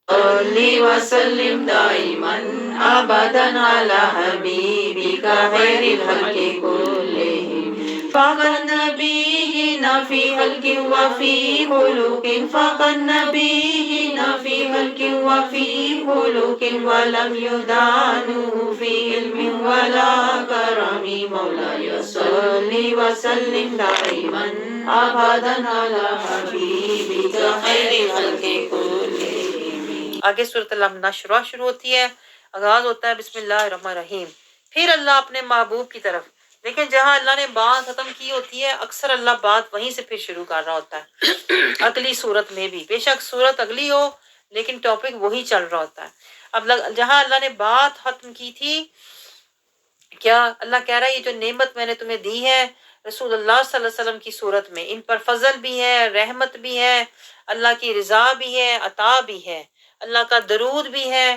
صلی وسلم دائما ابدا على حبیبک خیر الخلق كلهم فقد نبینا فی خلق وفی خلق فقد نبینا فی خلق وفی خلق ولم يدانوا فی علم ولا کرم مولاي صلی وسلم دائما ابدا على حبیبک خیر الخلق كلهم۔ آگے سورۃ الامنا شروع ہوتی ہے، آغاز ہوتا ہے بسم اللہ الرحمن الرحیم۔ پھر اللہ اپنے محبوب کی طرف، لیکن جہاں اللہ نے بات ختم کی ہوتی ہے اکثر اللہ بات وہیں سے پھر شروع کر رہا ہوتا ہے اگلی صورت میں بھی، بے شک صورت اگلی ہو لیکن ٹاپک وہی چل رہا ہوتا ہے۔ اب جہاں اللہ نے بات ختم کی تھی، کیا اللہ کہہ رہا ہے یہ جو نعمت میں نے تمہیں دی ہے رسول اللہ صلی اللہ علیہ وسلم کی صورت میں، ان پر فضل بھی ہے، رحمت بھی ہے، اللہ کی رضا بھی ہے، عطا بھی ہے، اللہ کا درود بھی ہے،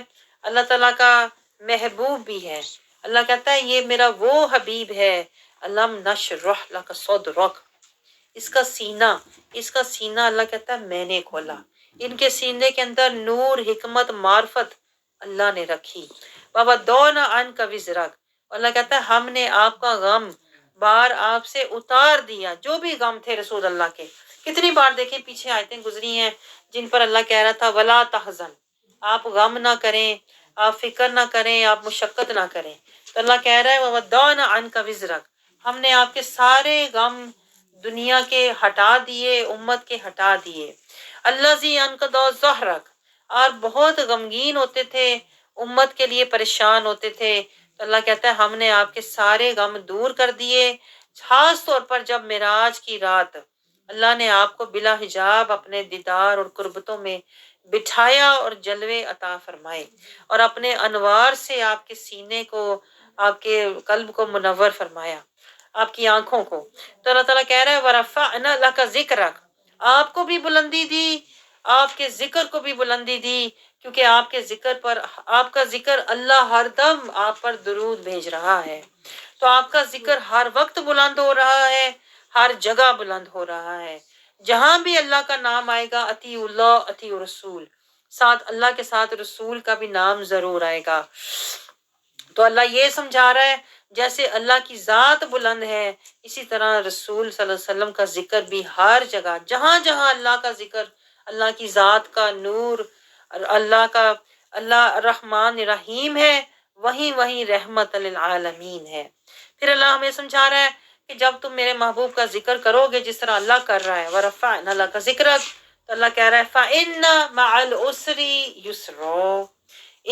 اللہ تعالیٰ کا محبوب بھی ہے۔ اللہ کہتا ہے یہ میرا وہ حبیب ہے، علم نشرح لک صدرک، اس کا سینہ اللہ کہتا ہے میں نے کھولا، ان کے سینے کے اندر نور، حکمت، معرفت اللہ نے رکھی۔ وَوَضَعْنَا عَنْكَ وِزْرَكَ، اللہ کہتا ہے ہم نے آپ کا غم بار آپ سے اتار دیا، جو بھی غم تھے رسول اللہ کے۔ کتنی بار دیکھیں پیچھے آیتیں گزری ہیں جن پر اللہ کہہ رہا تھا وَلَا تَحْزَنْ، آپ غم نہ کریں، آپ فکر نہ کریں، آپ مشقت نہ کریں۔ تو اللہ کہہ رہا ہے وَوَضَعْنَا عَنْكَ وِزْرَكَ، ہم نے آپ کے سارے غم دنیا کے ہٹا دیے، امت کے ہٹا دیے۔ الَّذِي أَنقَضَ ظَهْرَكَ، اور بہت غمگین ہوتے تھے، امت کے لیے پریشان ہوتے تھے، تو اللہ کہتا ہے ہم نے آپ کے سارے غم دور کر دیے۔ خاص طور پر جب معراج کی رات اللہ نے آپ کو بلا حجاب اپنے دیدار اور قربتوں میں بٹھایا اور جلوے عطا فرمائے، اور اپنے انوار سے آپ کے سینے کو، آپ کے قلب کو منور فرمایا، آپ کی آنکھوں کو۔ تو اللہ تعالیٰ کہہ رہا ہے وَرَفَعْنَا لَكَ ذِكْرَكَ، آپ کو بھی بلندی دی، آپ کے ذکر کو بھی بلندی دی، کیونکہ آپ کے ذکر پر، آپ کا ذکر اللہ ہر دم آپ پر درود بھیج رہا ہے، تو آپ کا ذکر ہر وقت بلند ہو رہا ہے، ہر جگہ بلند ہو رہا ہے۔ جہاں بھی اللہ کا نام آئے گا اطیع اللہ اطیع رسول، ساتھ اللہ کے ساتھ رسول کا بھی نام ضرور آئے گا۔ تو اللہ یہ سمجھا رہا ہے جیسے اللہ کی ذات بلند ہے، اسی طرح رسول صلی اللہ علیہ وسلم کا ذکر بھی ہر جگہ، جہاں جہاں اللہ کا ذکر، اللہ کی ذات کا نور، اللہ کا، اللہ الرحمن الرحیم ہے، وہیں وہیں رحمت للعالمین ہے۔ پھر اللہ ہمیں سمجھا رہا ہے کہ جب تم میرے محبوب کا ذکر کرو گے جس طرح اللہ کر رہا ہے وَرَفَعْنَا لَكَ ذِكْرَكَ، تو اللہ کہہ رہا ہے فَإِنَّ مَعَ الْعُسْرِ يُسْرًا،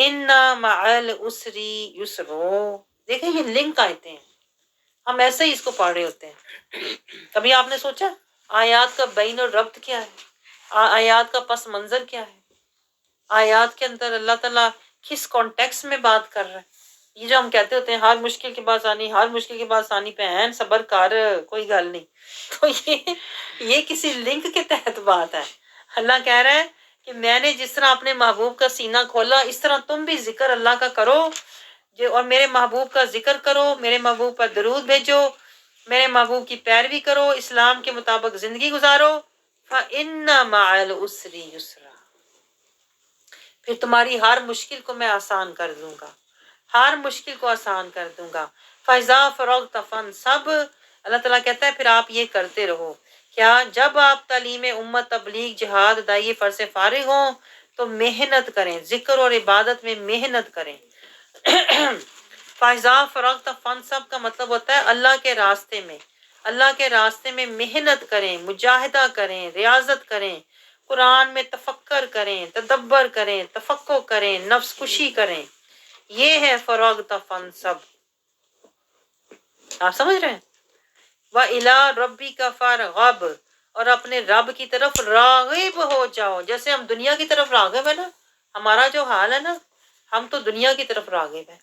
اِنَّ مَعَ الْعُسْرِ يُسْرًا۔ دیکھیں یہ لنک آیتیں ہیں، ہم ایسے ہی اس کو پڑھ رہے ہوتے ہیں۔ کبھی آپ نے سوچا آیات کا بین الربط کیا ہے، آیات کا پس منظر کیا ہے، آیات کے اندر اللہ تعالیٰ کس کانٹیکس میں بات کر رہا ہے؟ یہ جو ہم کہتے ہوتے ہیں ہر مشکل کے بعد آسانی، ہر مشکل کے بعد آسانی پہ عین صبر کر، کوئی گل نہیں، تو یہ کسی لنک کے تحت بات ہے۔ اللہ کہہ رہا ہے کہ میں نے جس طرح اپنے محبوب کا سینہ کھولا، اس طرح تم بھی ذکر اللہ کا کرو، اور میرے محبوب کا ذکر کرو، میرے محبوب پر درود بھیجو، میرے محبوب کی پیروی کرو، اسلام کے مطابق زندگی گزارو۔ فَإِنَّ مَعَ الْعُسْرِ يُسْرًا، پھر تمہاری ہر مشکل کو میں آسان کر دوں گا، ہر مشکل کو آسان کر دوں گا۔ فَإِذَا فَرَغْتَ فَانْصَبْ، اللہ تعالیٰ کہتا ہے پھر آپ یہ کرتے رہو، کیا جب آپ تعلیم امت، تبلیغ، جہاد، داعیے پر سے فارغ ہوں تو محنت کریں، ذکر اور عبادت میں محنت کریں۔ فَإِذَا فَرَغْتَ فَانْصَبْ کا مطلب ہوتا ہے اللہ کے راستے میں، اللہ کے راستے میں محنت کریں، مجاہدہ کریں، ریاضت کریں، قرآن میں تفکر کریں، تدبر کریں، تفقہ کریں، نفس کشی کریں، یہ ہے فَرَغْتَ فَانْصَبْ۔ آپ سمجھ رہے ہیں؟ وَإِلَىٰ رَبِّكَ فَارْغَب، اور اپنے رب کی طرف راغب ہو جاؤ۔ جیسے ہم دنیا کی طرف راغب ہے نا، ہمارا جو حال ہے نا، ہم تو دنیا کی طرف راغب ہیں،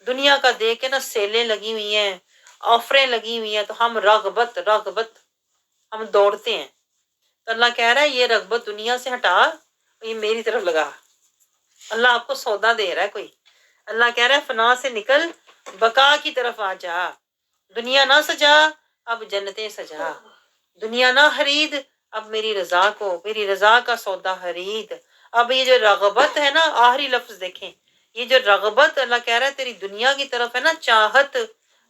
دنیا کا دیکھ کے نا سیلیں لگی ہوئی ہیں، آفریں لگی ہوئی ہیں، تو ہم رغبت ہم دوڑتے ہیں۔ تو اللہ کہہ رہا ہے یہ رغبت دنیا سے ہٹا، یہ میری طرف لگا۔ اللہ آپ کو سودا دے رہا ہے کوئی، اللہ کہہ رہا ہے فنا سے نکل، بقا کی طرف آ جا، دنیا نہ سجا، اب جنتیں سجا، دنیا نہ خرید، اب میری رضا کو، میری رضا کا سودا خرید، اب یہ جو رغبت ہے نا، آخری لفظ دیکھیں، یہ جو رغبت اللہ کہہ رہا ہے تیری دنیا کی طرف ہے نا، چاہت،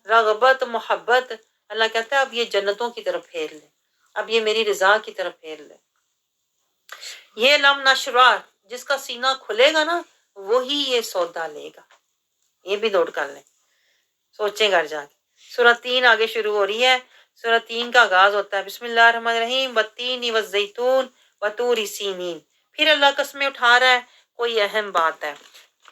رغبت، محبت، اللہ کہتا ہے اب یہ جنتوں کی طرف پھیر لے، اب یہ میری رضا کی طرف پھیر لے۔ یہ لم نشرہ، جس کا سینہ کھلے گا نا وہی یہ سودا لے گا۔ یہ بھی نوٹ کر لیں، سوچیں گھر جا کے۔ سورہ 3 آگے شروع ہو رہی ہے۔ سورہ 3 کا آغاز ہوتا ہے بسم اللہ الرحمن الرحیم، والتین والزیتون وطور سینین۔ پھر اللہ قسمیں اٹھا رہا ہے، کوئی اہم بات ہے،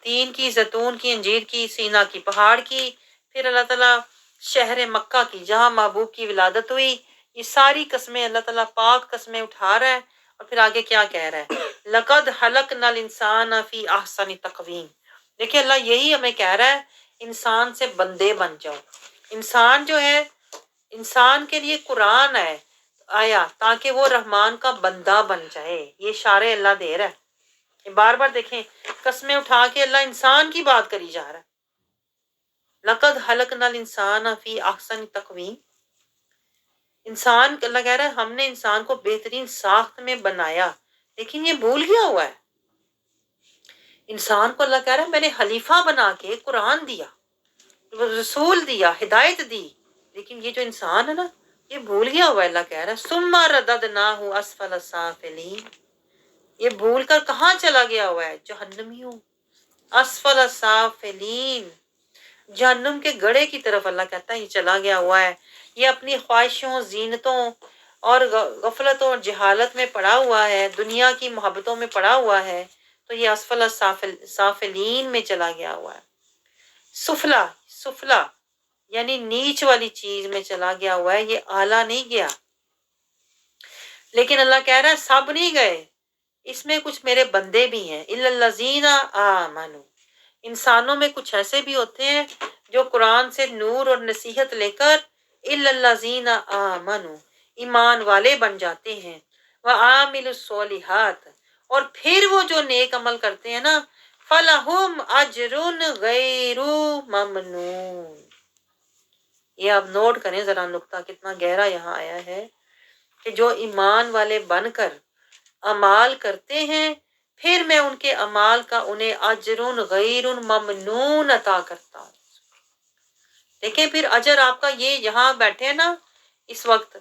تین کی، زیتون کی، انجیر کی، سینا کی، پہاڑ کی، پھر اللہ تعالیٰ شہر مکہ کی جہاں محبوب کی ولادت ہوئی، یہ ساری قسمیں اللہ تعالیٰ پاک قسمیں اٹھا رہا ہے، اور پھر آگے کیا کہہ رہا ہے، لقد خلقنا الانسان فی احسن تقویم۔ دیکھیں اللہ یہی ہمیں کہہ رہا ہے، انسان سے بندے بن جاؤ۔ انسان جو ہے، انسان کے لیے قرآن ہے آیا تاکہ وہ رحمان کا بندہ بن جائے، یہ اشارے اللہ دے رہا ہے۔ بار بار دیکھیں قسمیں اٹھا کے اللہ انسان کی بات کری جا رہا ہے، لقد خلقنا الانسان فی احسن تقویم۔ انسان اللہ کہہ رہا ہے ہم نے انسان کو بہترین ساخت میں بنایا، لیکن یہ بھول گیا ہوا ہے۔ انسان کو اللہ کہہ رہا ہے میں نے خلیفہ بنا کے قرآن دیا، رسول دیا، ہدایت دی، لیکن یہ جو انسان ہے نا یہ بھول گیا ہوا ہے۔ اللہ کہہ رہا ہے ثم رددناہ اسفل سافلین، یہ بھول کر کہاں چلا گیا ہوا ہے، جہنمیوں، اسفل سافلین، جہنم کے گڑھے کی طرف اللہ کہتا ہے یہ چلا گیا ہوا ہے۔ یہ اپنی خواہشوں، زینتوں اور غفلتوں اور جہالت میں پڑا ہوا ہے، دنیا کی محبتوں میں پڑا ہوا ہے، تو یہ اسفل سافلین میں چلا گیا ہوا ہے۔ سفلا، سفلا یعنی نیچ والی چیز میں چلا گیا ہوا ہے، یہ اعلیٰ نہیں گیا۔ لیکن اللہ کہہ رہا ہے سب نہیں گئے، اس میں کچھ میرے بندے بھی ہیں، الا الذین آمنوا، انسانوں میں کچھ ایسے بھی ہوتے ہیں جو قرآن سے نور اور نصیحت لے کر الا الذین آمنوا، ایمان والے بن جاتے ہیں، وعاملوا الصالحات، اور پھر وہ جو نیک عمل کرتے ہیں نا، فلہم اجر غیر ممنون۔ یہ آپ نوٹ کریں ذرا، نقطہ کتنا گہرا یہاں آیا ہے کہ جو ایمان والے بن کر اعمال کرتے ہیں پھر میں ان کے اعمال کا انہیں اجر غیر ممنون عطا کرتا ہوں۔ دیکھیں پھر اجر آپ کا یہ یہاں بیٹھے نا اس وقت،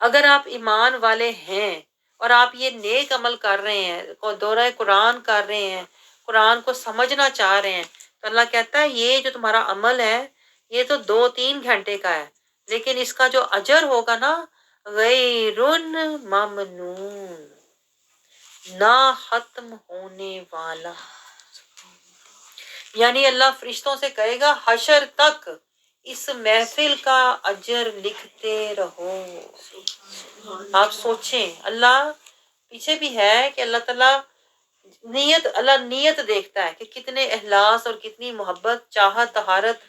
اگر آپ ایمان والے ہیں اور آپ یہ نیک عمل کر رہے ہیں، دورہ قرآن کر رہے ہیں، قرآن کو سمجھنا چاہ رہے ہیں، تو اللہ کہتا ہے یہ جو تمہارا عمل ہے یہ تو 2-3 گھنٹے کا ہے، لیکن اس کا جو اجر ہوگا نا غیر ممنون، نہ ختم ہونے والا۔ یعنی اللہ فرشتوں سے کہے گا حشر تک اس محفل کا اجر لکھتے رہو۔ آپ سوچیں، اللہ پیچھے بھی ہے کہ اللہ تعالیٰ نیت، اللہ نیت دیکھتا ہے کہ کتنے اخلاص اور کتنی محبت، چاہت، طہارت،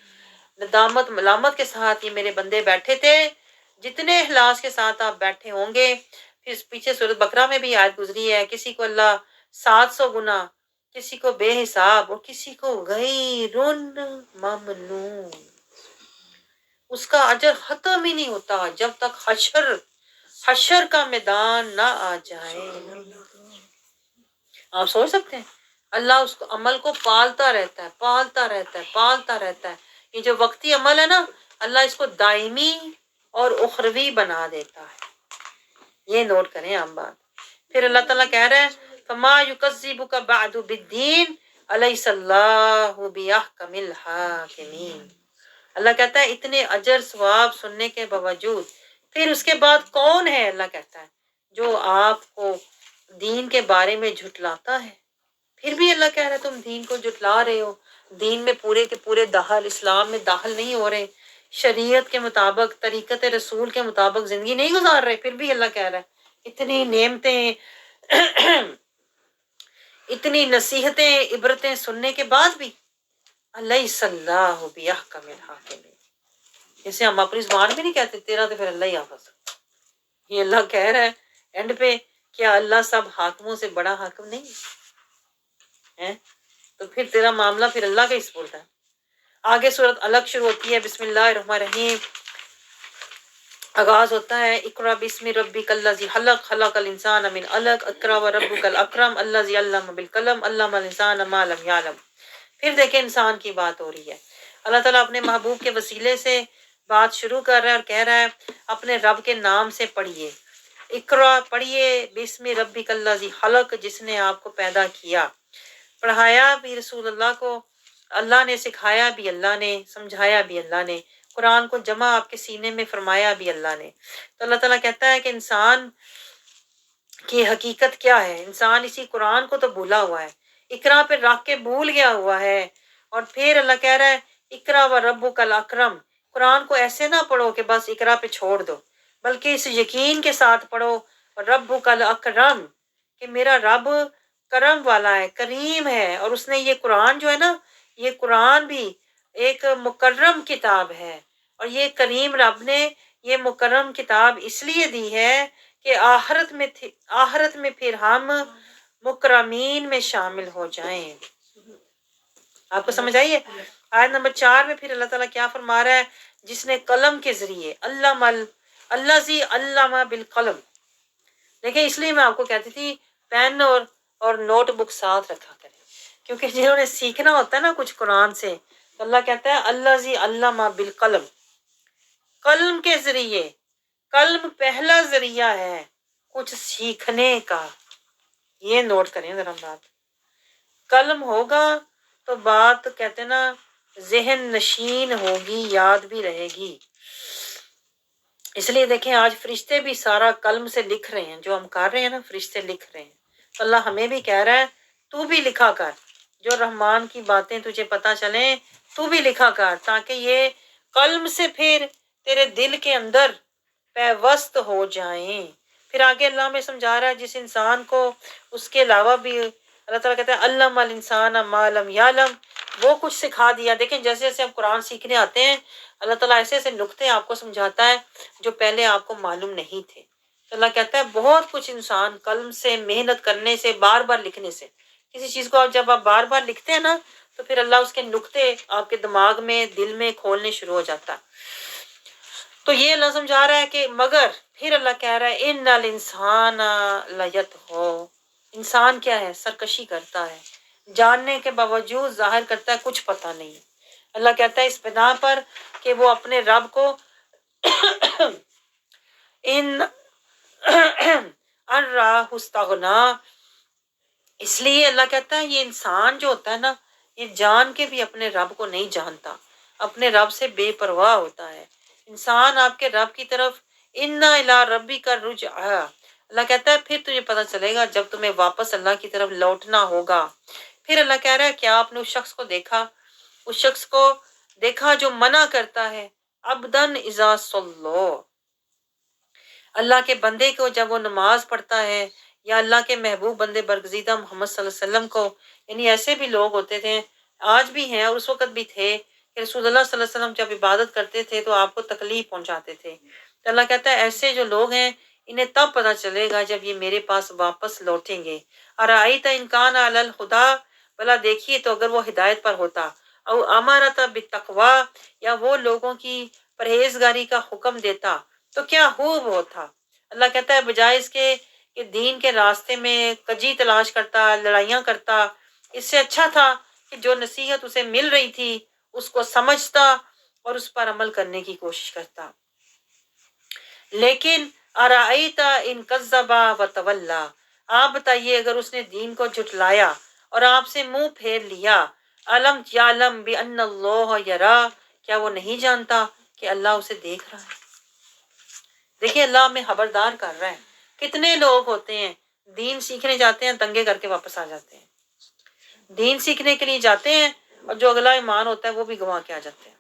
ندامت، ملامت کے ساتھ یہ میرے بندے بیٹھے تھے۔ جتنے اخلاص کے ساتھ آپ بیٹھے ہوں گے، پھر پیچھے سورۃ بقرہ میں بھی آیت گزری ہے، کسی کو اللہ 700 گنا، کسی کو بے حساب، اور کسی کو غیر ممنون۔ اس کا اجر ختم ہی نہیں ہوتا جب تک حشر کا میدان نہ آ جائے۔ آپ سوچ سکتے ہیں اللہ اس کو عمل کو پالتا رہتا ہے، پالتا رہتا ہے، پالتا رہتا ہے۔ یہ جو وقتی عمل ہے نا اللہ اس کو دائمی اور اخروی بنا دیتا ہے۔ یہ نوٹ کریں آپ بات۔ پھر اللہ تعالیٰ کہہ رہے ہیں فما یکذبک بعد بالدین الیس اللہ باحکم الحاکمین۔ اللہ کہتا ہے اتنے اجر ثواب سننے کے باوجود پھر اس کے بعد کون ہے، اللہ کہتا ہے جو آپ کو دین کے بارے میں جھٹلاتا ہے۔ پھر بھی اللہ کہہ رہا ہے تم دین کو جھٹلا رہے ہو، دین میں پورے کے پورے داخل، اسلام میں داخل نہیں ہو رہے، شریعت کے مطابق، طریقت رسول کے مطابق زندگی نہیں گزار رہے، پھر بھی اللہ کہہ رہا ہے اتنی نعمتیں اتنی نصیحتیں، عبرتیں سننے کے بعد بھی الیس اللہ باحکم الحاکمین۔ جیسے ہم اپنی زبان میں نہیں کہتے تیرا تو پھر اللہ ہی حافظ، یہ اللہ کہہ رہا ہے اینڈ پہ کیا اللہ سب حاکموں سے بڑا حاکم نہیں ہے؟ تو پھر تیرا معاملہ پھر اللہ کا ہی سپرد ہے۔ آگے سورۃ الگ شروع ہوتی ہے بسم اللہ الرحمن الرحیم، آغاز ہوتا ہے اقرا بسم ربک الذی خلق خلق الانسان من علق اقرا وربک الاکرم الذی علم بالقلم علم الانسان ما لم یعلم۔ پھر دیکھیں انسان کی بات ہو رہی ہے، اللہ تعالیٰ اپنے محبوب کے وسیلے سے بات شروع کر رہا ہے اور کہہ رہا ہے اپنے رب کے نام سے پڑھیے، اقرا پڑھیے، بسم ربک الذی خلق جس نے آپ کو پیدا کیا۔ پڑھایا بھی رسول اللہ کو اللہ نے، سکھایا بھی اللہ نے، سمجھایا بھی اللہ نے، قرآن کو جمع آپ کے سینے میں فرمایا بھی اللہ نے۔ تو اللہ تعالیٰ کہتا ہے کہ انسان کی حقیقت کیا ہے، انسان اسی قرآن کو تو بھولا ہوا ہے، اقرا پہ رکھ کے بھول گیا ہوا ہے۔ اور پھر اللہ کہہ رہا ہے اقرا و ربک الاکرم، قرآن کو ایسے نہ پڑھو کہ بس اقرا پہ چھوڑ دو، بلکہ اس یقین کے ساتھ پڑھو ربک الاکرم کہ میرا رب کرم والا ہے، کریم ہے، اور اس نے یہ قرآن جو ہے نا، یہ قرآن بھی ایک مکرم کتاب ہے، اور یہ کریم رب نے یہ مکرم کتاب اس لیے دی ہے کہ آخرت میں پھر ہم مکرمین میں شامل ہو جائیں۔ آپ کو سمجھ آئیے؟ آیت نمبر 4 میں پھر اللہ تعالیٰ کیا فرما رہا ہے، جس نے قلم کے ذریعے الذی علم بالقلم۔ دیکھیں اس لیے میں آپ کو کہتی تھی پین اور نوٹ بک ساتھ رکھا کریں، کیونکہ جنہوں نے سیکھنا ہوتا ہے نا کچھ قرآن سے، تو اللہ کہتا ہے الذی علم بالقلم، قلم کے ذریعے، قلم پہلا ذریعہ ہے کچھ سیکھنے کا۔ یہ نوٹ کریں ذرا بات، قلم ہوگا تو بات کہتے نا ذہن نشین ہوگی، یاد بھی رہے گی۔ اس لیے دیکھیں آج فرشتے بھی سارا قلم سے لکھ رہے ہیں، جو ہم کر رہے ہیں نا فرشتے لکھ رہے ہیں، تو اللہ ہمیں بھی کہہ رہا ہے تو بھی لکھا کر، جو رحمان کی باتیں تجھے پتہ چلیں تو بھی لکھا کر، تاکہ یہ قلم سے پھر تیرے دل کے اندر پیوست ہو جائیں۔ پھر آگے اللہ میں سمجھا رہا ہے جس انسان کو اس کے علاوہ بھی اللہ تعالیٰ کہتا ہے علم الانسان ما لم یعلم، وہ کچھ سکھا دیا۔ دیکھیں جیسے جیسے ہم قرآن سیکھنے آتے ہیں اللہ تعالیٰ ایسے ایسے نقطے آپ کو سمجھاتا ہے جو پہلے آپ کو معلوم نہیں تھے۔ تو اللہ کہتا ہے بہت کچھ انسان قلم سے، محنت کرنے سے، بار بار لکھنے سے، کسی چیز کو جب آپ بار بار لکھتے ہیں نا تو پھر اللہ اس کے نقطے آپ کے دماغ میں، دل میں کھولنے شروع ہو جاتا ہے۔ تو یہ اللہ سمجھا رہا ہے کہ مگر پھر اللہ کہہ رہا ہے ان الانسان لیطغی، انسان کیا ہے، سرکشی کرتا ہے، جاننے کے باوجود ظاہر کرتا ہے کچھ پتہ نہیں۔ اللہ کہتا ہے اس بنا پر کہ وہ اپنے رب کو ان راہ استغنا، اس لیے اللہ کہتا ہے یہ انسان جو ہوتا ہے نا، یہ جان کے بھی اپنے رب کو نہیں جانتا، اپنے رب سے بے پرواہ ہوتا ہے۔ انسان آپ کے رب کی طرف انا الی ربک الرجعی، اللہ کہتا ہے پھر تجھے پتہ چلے گا جب تمہیں واپس اللہ کی طرف لوٹنا ہوگا۔ پھر اللہ کہہ رہا ہے کیا آپ نے اس شخص کو دیکھا، اس شخص کو دیکھا جو منع کرتا ہے عبدن اذا صلو، اللہ کے بندے کو جب وہ نماز پڑھتا ہے، یا اللہ کے محبوب بندے برگزیدہ محمد صلی اللہ علیہ وسلم کو، یعنی ایسے بھی لوگ ہوتے تھے، آج بھی ہیں اور اس وقت بھی تھے کہ رسول اللہ صلی اللہ علیہ وسلم جب عبادت کرتے تھے تو آپ کو تکلیف پہنچاتے تھے۔ تو اللہ کہتا ہے ایسے جو لوگ ہیں انہیں تب پتہ چلے گا جب یہ میرے پاس واپس لوٹیں گے۔ ارائیت ان کان علی الہدی، بھلا دیکھیے تو اگر وہ ہدایت پر ہوتا، او امرت بالتقوی، یا وہ لوگوں کی پرہیزگاری کا حکم دیتا تو کیا خوب ہوتا۔ اللہ کہتا ہے بجائے اس کے کہ دین کے راستے میں کجی تلاش کرتا، لڑائیاں کرتا، اس سے اچھا تھا کہ جو نصیحت اسے مل رہی تھی اس کو سمجھتا اور اس پر عمل کرنے کی کوشش کرتا۔ لیکن ارائیت ان کذب وتولی، آپ بتائیے اگر اس نے دین کو جھٹلایا اور آپ سے منہ پھیر لیا، علم یعلم بان اللہ یرا، کیا وہ نہیں جانتا کہ اللہ اسے دیکھ رہا ہے۔ دیکھیں اللہ ہمیں خبردار کر رہا ہے، کتنے لوگ ہوتے ہیں دین سیکھنے جاتے ہیں دنگے کر کے واپس آ جاتے ہیں، دین سیکھنے کے لیے جاتے ہیں اور جو اگلا ایمان ہوتا ہے وہ بھی گنوا کے آ جاتے ہیں۔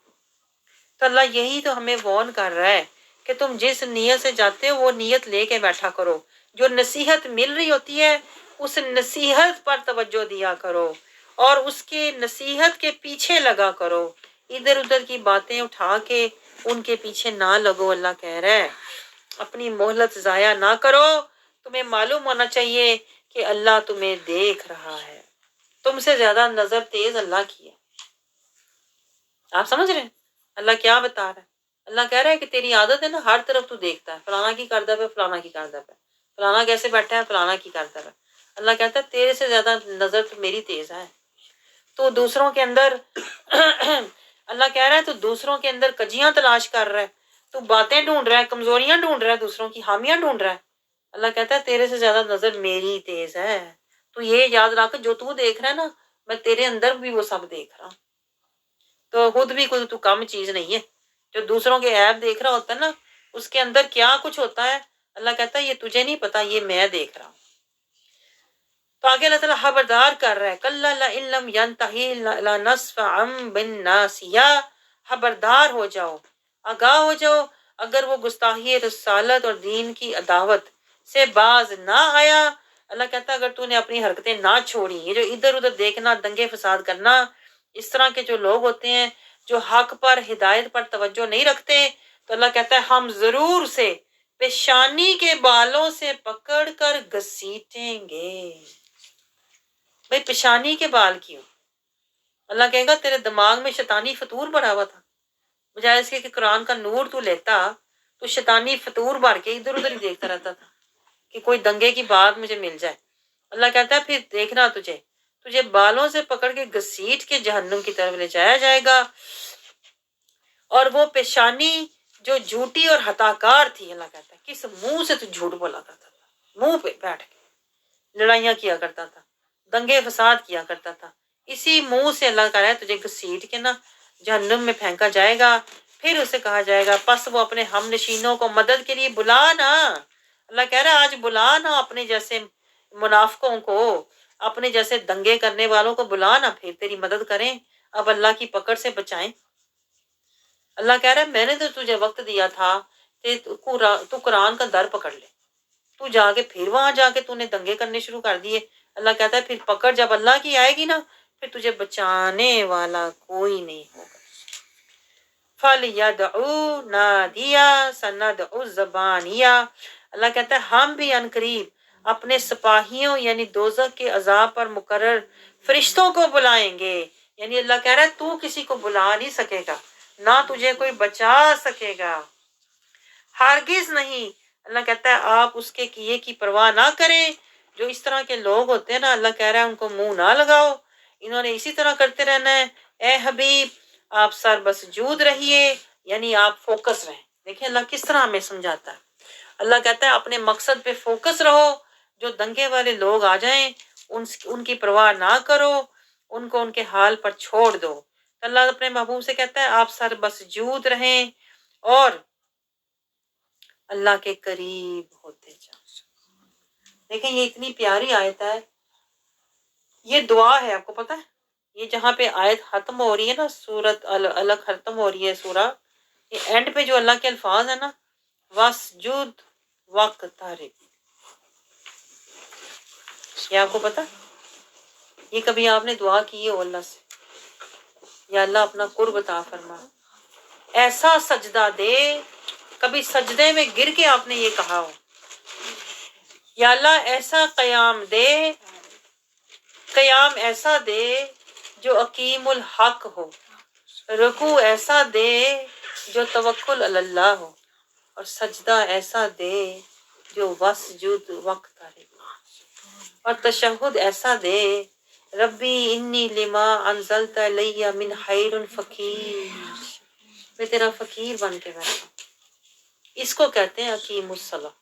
تو اللہ یہی تو ہمیں وارن کر رہا ہے کہ تم جس نیت سے جاتے ہو وہ نیت لے کے بیٹھا کرو، جو نصیحت مل رہی ہوتی ہے اس نصیحت پر توجہ دیا کرو اور اس کے نصیحت کے پیچھے لگا کرو، ادھر ادھر کی باتیں اٹھا کے ان کے پیچھے نہ لگو۔ اللہ کہہ رہا ہے اپنی مہلت ضائع نہ کرو، تمہیں معلوم ہونا چاہیے کہ اللہ تمہیں دیکھ رہا ہے، تم سے زیادہ نظر تیز اللہ کی ہے۔ آپ سمجھ رہے ہیں اللہ کیا بتا رہا ہے؟ اللہ کہہ رہا ہے کہ تیری عادت ہے نا ہر طرف تو دیکھتا ہے، فلانا کی کردہ پہ، فلانا کی کردہ پہ، فلانا کیسے بیٹھا ہے، فلانا کی کردہ پہ۔ اللہ کہتا ہے تیرے سے زیادہ نظر تو میری تیز ہے۔ تو دوسروں کے اندر اللہ کہہ رہا ہے تو دوسروں کے اندر کجیاں تلاش کر رہا ہے، تو باتیں ڈھونڈ رہا ہے، کمزوریاں ڈھونڈ رہا ہے، دوسروں کی حامیاں ڈھونڈ رہا ہے۔ اللہ کہتا ہے تیرے سے زیادہ نظر میری تیز ہے۔ تو یہ یاد رکھ، جو تو دیکھ رہا ہے نا، میں تیرے اندر بھی وہ سب دیکھ رہا ہوں۔ تو خود بھی کوئی تو کم چیز نہیں ہے۔ جو دوسروں کے عیب دیکھ رہا ہوتا ہے نا، اس کے اندر کیا کچھ ہوتا ہے، اللہ کہتا ہے یہ تجھے نہیں پتا، یہ میں دیکھ رہا ہوں۔ تو آگے اللہ تعالیٰ خبردار کر رہا ہے، کَلَّا لَئِن لَّمْ يَنْتَهِ لَنَسْفَعًا بِالنَّاصِیَةِ، خبردار ہو جاؤ، آگاہ ہو جاؤ، اگر وہ گستاخی رسالت اور دین کی عداوت سے باز نہ آیا۔ اللہ کہتا ہے اگر تو نے اپنی حرکتیں نہ چھوڑی، یہ جو ادھر ادھر دیکھنا، دنگے فساد کرنا، اس طرح کے جو لوگ ہوتے ہیں جو حق پر، ہدایت پر توجہ نہیں رکھتے، تو اللہ کہتا ہے ہم ضرور سے پیشانی کے بالوں سے پکڑ کر گھسیٹیں گے۔ بھئی پیشانی کے بال کیوں؟ اللہ کہے گا تیرے دماغ میں شیطانی فطور بھرا ہوا تھا، بجائے اس کے کہ قرآن کا نور تو لیتا، تو شیطانی فطور بھر کے ادھر ادھر ہی دیکھتا رہتا تھا کہ کوئی دنگے کی بات مجھے مل جائے۔ اللہ کہتا ہے پھر دیکھنا، تجھے بالوں سے پکڑ کے گھسیٹ کے جہنم کی طرف لے جایا جائے گا۔ اور وہ پیشانی جو جھوٹی اور ہتاکار تھی، اللہ کہتا ہے کس منہ سے تو جھوٹ بولا کرتا تھا، منہ پہ بیٹھ کے لڑائیاں کیا کرتا تھا، دنگے فساد کیا کرتا تھا، اسی منہ سے اللہ کہہ رہا ہے تجھے گھسیٹ کے نا جہنم میں پھینکا جائے گا۔ پھر اسے کہا جائے گا پس وہ اپنے ہم نشینوں کو مدد کے لیے بلا نا۔ اللہ کہہ رہا ہے آج بلا نا اپنے جیسے منافقوں کو، اپنے جیسے دنگے کرنے والوں کو بلا نا، پھر تیری مدد کریں، اب اللہ کی پکڑ سے بچائیں۔ اللہ کہہ رہا ہے میں نے تو تجھے وقت دیا تھا کہ تو قرآن کا در پکڑ لے، تو جا کے پھر وہاں جا کے تو نے دنگے کرنے شروع کر دیے۔ اللہ کہتا ہے پھر پکڑ جب اللہ کی آئے گی نا، پھر تجھے بچانے والا کوئی نہیں ہوگا۔ فَلْيَدْعُوا نَادِيَا سَنَدْعُ الزَّبَانِيَا، اللہ کہتا ہے ہم بھی عنقریب اپنے سپاہیوں یعنی دوزخ کے عذاب پر مقرر فرشتوں کو بلائیں گے۔ یعنی اللہ کہہ رہا ہے تو کسی کو بلا نہیں سکے گا، نہ تجھے کوئی بچا سکے گا، ہرگز نہیں۔ اللہ کہتا ہے آپ اس کے کیے کی پرواہ نہ کریں۔ جو اس طرح کے لوگ ہوتے ہیں نا، اللہ کہہ رہا ہے ان کو منہ نہ لگاؤ، انہوں نے اسی طرح کرتے رہنا ہے۔ اے حبیب آپ سر بسجود رہیے، یعنی آپ فوکس رہیں۔ دیکھیں اللہ کس طرح ہمیں سمجھاتا ہے۔ اللہ کہتا ہے اپنے مقصد پہ فوکس رہو، جو دنگے والے لوگ آ جائیں ان کی پرواہ نہ کرو، ان کو ان کے حال پر چھوڑ دو۔ اللہ اپنے محبوب سے کہتا ہے آپ سر بسجود رہیں اور اللہ کے قریب ہوتے جائیں۔ دیکھیں یہ اتنی پیاری آیت ہے، یہ دعا ہے، آپ کو پتہ ہے یہ جہاں پہ آیت ختم ہو رہی ہے نا، سورت الگ ختم ہو رہی ہے سورہ، یہ اینڈ پہ جو اللہ کے الفاظ ہیں نا، وَاسْجُدْ وَاقْتَرِب، یہ آپ کو پتہ، یہ کبھی آپ نے دعا کی ہے اللہ سے، یا اللہ اپنا قرب عطا فرما، ایسا سجدہ دے، کبھی سجدے میں گر کے آپ نے یہ کہا ہو، یا اللہ ایسا قیام دے، قیام ایسا دے جو اقیم الحق ہو، رکوع ایسا دے جو توکل علی اللہ ہو، اور سجدہ ایسا دے جو وسجد وقترب، اور تشہد ایسا دے ربی انی لما انزلت الی من خیر فقیر، میں تیرا فقیر بن کے بیٹھا۔ اس کو کہتے ہیں اقیم الصلاۃ۔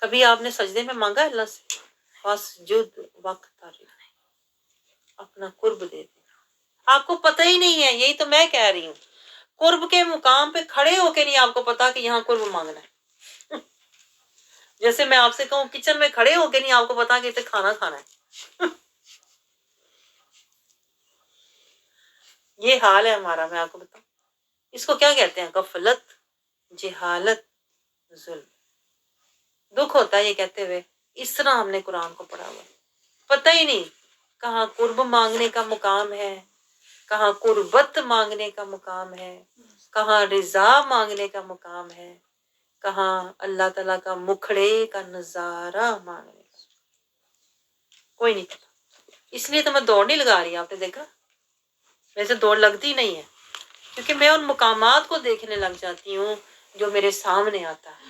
کبھی آپ نے سجدے میں مانگا اللہ سے وسجد وقترب، اپنا قرب دے دے، آپ کو پتہ ہی نہیں ہے، یہی تو میں کہہ رہی ہوں، قرب کے مقام پہ کھڑے ہو کے نہیں آپ کو پتا کہ یہاں قرب مانگنا ہے۔ جیسے میں آپ سے کہوں کچن میں کھڑے ہو کے نہیں آپ کو پتا کہ اسے کھانا کھانا ہے۔ یہ حال ہے ہمارا، میں آپ کو بتاؤں، اس کو کیا کہتے ہیں؟ غفلت، جہالت، ظلم۔ دکھ ہوتا ہے یہ کہتے ہوئے، اس طرح ہم نے قرآن کو پڑھا ہوا ہے، پتہ ہی نہیں کہاں قرب مانگنے کا مقام ہے، کہاں قربت مانگنے کا مقام ہے، کہاں رضا مانگنے کا مقام ہے، کہاں اللہ تعالیٰ کا مکھڑے کا نظارہ مانگنے کا، کوئی نہیں پتا۔ اس لیے تو میں دوڑ نہیں لگا رہی، آپ نے دیکھا ویسے دوڑ لگتی نہیں ہے، کیونکہ میں ان مقامات کو دیکھنے لگ جاتی ہوں جو میرے سامنے آتا ہے۔